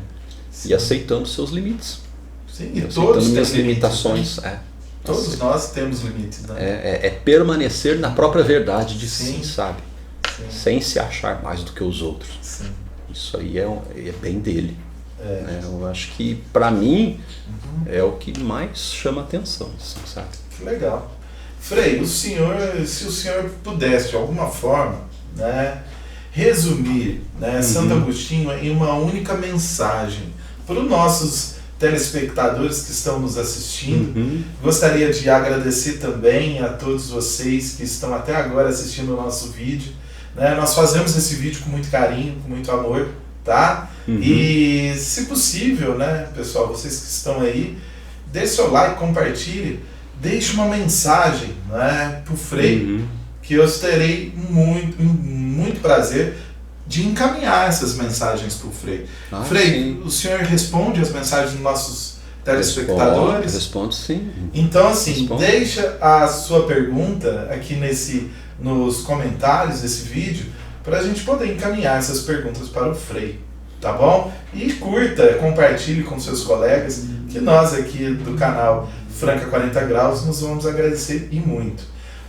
E aceitando seus limites. Sim, e todos têm minhas limitações. Todos nós temos limites, né? É permanecer na própria verdade de si, sabe? Sem se achar mais do que os outros. Isso aí é bem dele. Eu acho que para mim é o que mais chama atenção, assim, sabe? Que legal. Frei, se o senhor pudesse de alguma forma, né, resumir, né, Santo Agostinho em uma única mensagem para os nossos telespectadores que estão nos assistindo, gostaria de agradecer também a todos vocês que estão até agora assistindo o nosso vídeo. Nós fazemos esse vídeo com muito carinho, com muito amor, tá? E se possível, né, pessoal, vocês que estão aí, deixe seu like, compartilhe, deixe uma mensagem, né, pro Frei, que eu terei muito prazer de encaminhar essas mensagens pro Frei. Frei, o senhor responde as mensagens dos nossos telespectadores? Respondo sim. Então, assim, deixa a sua pergunta aqui nos comentários desse vídeo para a gente poder encaminhar essas perguntas para o Frei, tá bom? E curta, compartilhe com seus colegas, que nós aqui do canal Franca 40 Graus nos vamos agradecer e muito.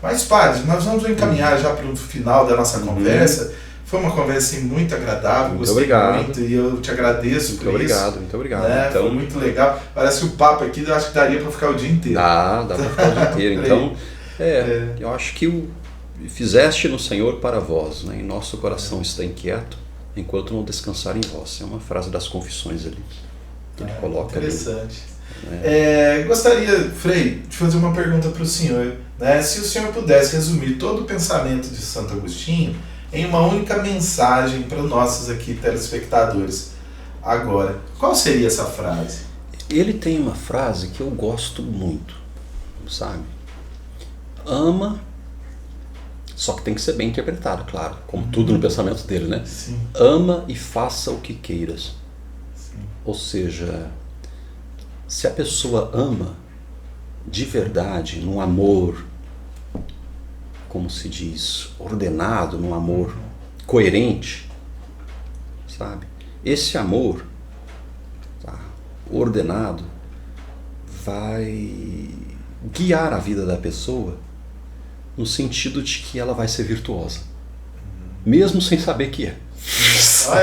Mas, padre, nós vamos encaminhar já para o final da nossa conversa. Foi uma conversa assim, muito agradável, gostei muito e eu te agradeço por isso. Muito obrigado. Né? Então, foi muito legal. Parece que o papo aqui eu acho que daria para ficar o dia inteiro. Dá para ficar o dia inteiro. Então, eu acho que fizeste no Senhor para vós, né? Em nosso coração está inquieto, enquanto não descansar em vós. É uma frase das Confissões ali, que ele coloca. Interessante. Gostaria, Frei, de fazer uma pergunta para o senhor. Né? Se o senhor pudesse resumir todo o pensamento de Santo Agostinho em uma única mensagem para os nossos aqui telespectadores agora, qual seria essa frase? Ele tem uma frase que eu gosto muito, sabe? Ama, só que tem que ser bem interpretado, claro, como tudo no pensamento dele, né? Sim. Ama e faça o que queiras. Sim. Ou seja, se a pessoa ama de verdade, num amor, como se diz, ordenado, num amor coerente, sabe? Esse amor, tá, ordenado, vai guiar a vida da pessoa no sentido de que ela vai ser virtuosa, mesmo sem saber que é.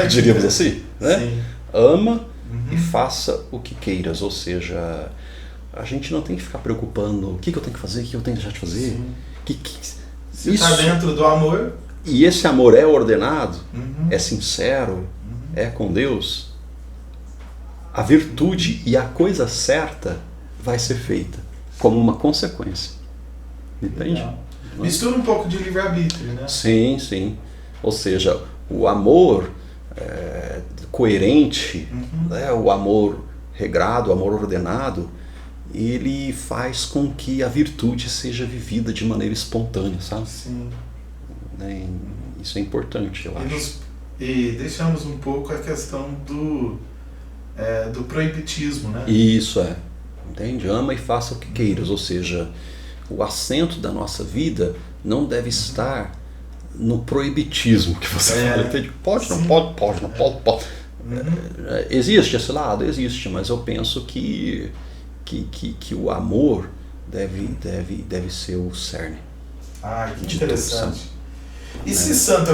Diríamos assim, né? Sim. Ama e faça o que queiras, ou seja, a gente não tem que ficar preocupando o que eu tenho que fazer, o que eu tenho que deixar de fazer. Se está dentro do amor. E esse amor é ordenado, é sincero, é com Deus, a virtude e a coisa certa vai ser feita como uma consequência. Entende? Mistura um pouco de livre-arbítrio, né? Sim, sim. Ou seja, o amor coerente, né, o amor regrado, o amor ordenado, ele faz com que a virtude seja vivida de maneira espontânea, sabe? Sim. Isso é importante, eu acho. E deixamos um pouco a questão do proibitismo, né? Isso entende? Ama e faça o que queiras, ou seja, o acento da nossa vida não deve estar no proibitismo que você fala, entende? Pode, não pode, pode, não pode, pode. Existe esse lado? Existe, mas eu penso que o amor deve ser o cerne. Que interessante. E se Santo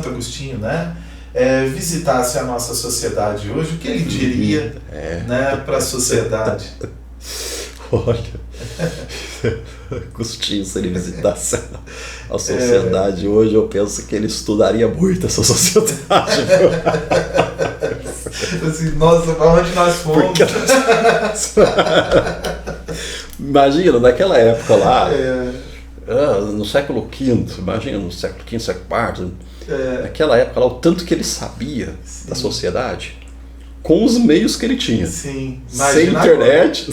Agostinho, né, visitasse a nossa sociedade hoje, o que ele diria né, para a sociedade? Olha, Agostinho, se ele visitasse a sociedade hoje, eu penso que ele estudaria muito essa sociedade. Assim, nossa, para onde nós fomos? Imagina, naquela época lá, no século V, imagina, no século V, século IV, naquela época lá, o tanto que ele sabia da sociedade, com os meios que ele tinha. Sim. Sem internet,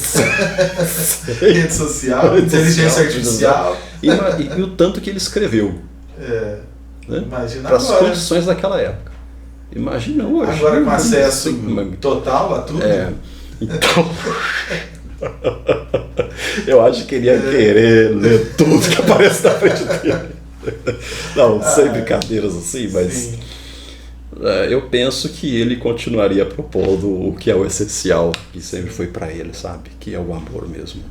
rede social, inteligência artificial. E o tanto que ele escreveu. Né? Imagina para as condições daquela época. Imagina hoje. Agora com acesso total a tudo. Então, eu acho que ele ia querer ler tudo que aparece na frente dele. Não, sem brincadeiras assim, mas sim. Eu penso que ele continuaria propondo o que é o essencial, que sempre foi para ele, sabe? Que é o amor mesmo.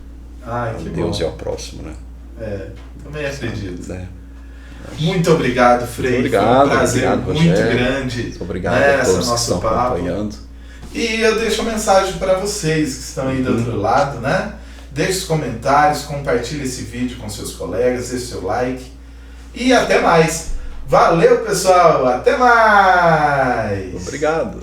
Que Deus bom. E ao próximo, né? Também acredito. Muito obrigado, Frei. Muito obrigado, foi um prazer muito grande. Muito obrigado a todos que estão acompanhando. E eu deixo uma mensagem para vocês que estão aí do outro lado, né? Deixe os comentários, compartilhe esse vídeo com seus colegas, deixe seu like. E até mais. Valeu, pessoal. Até mais. Obrigado.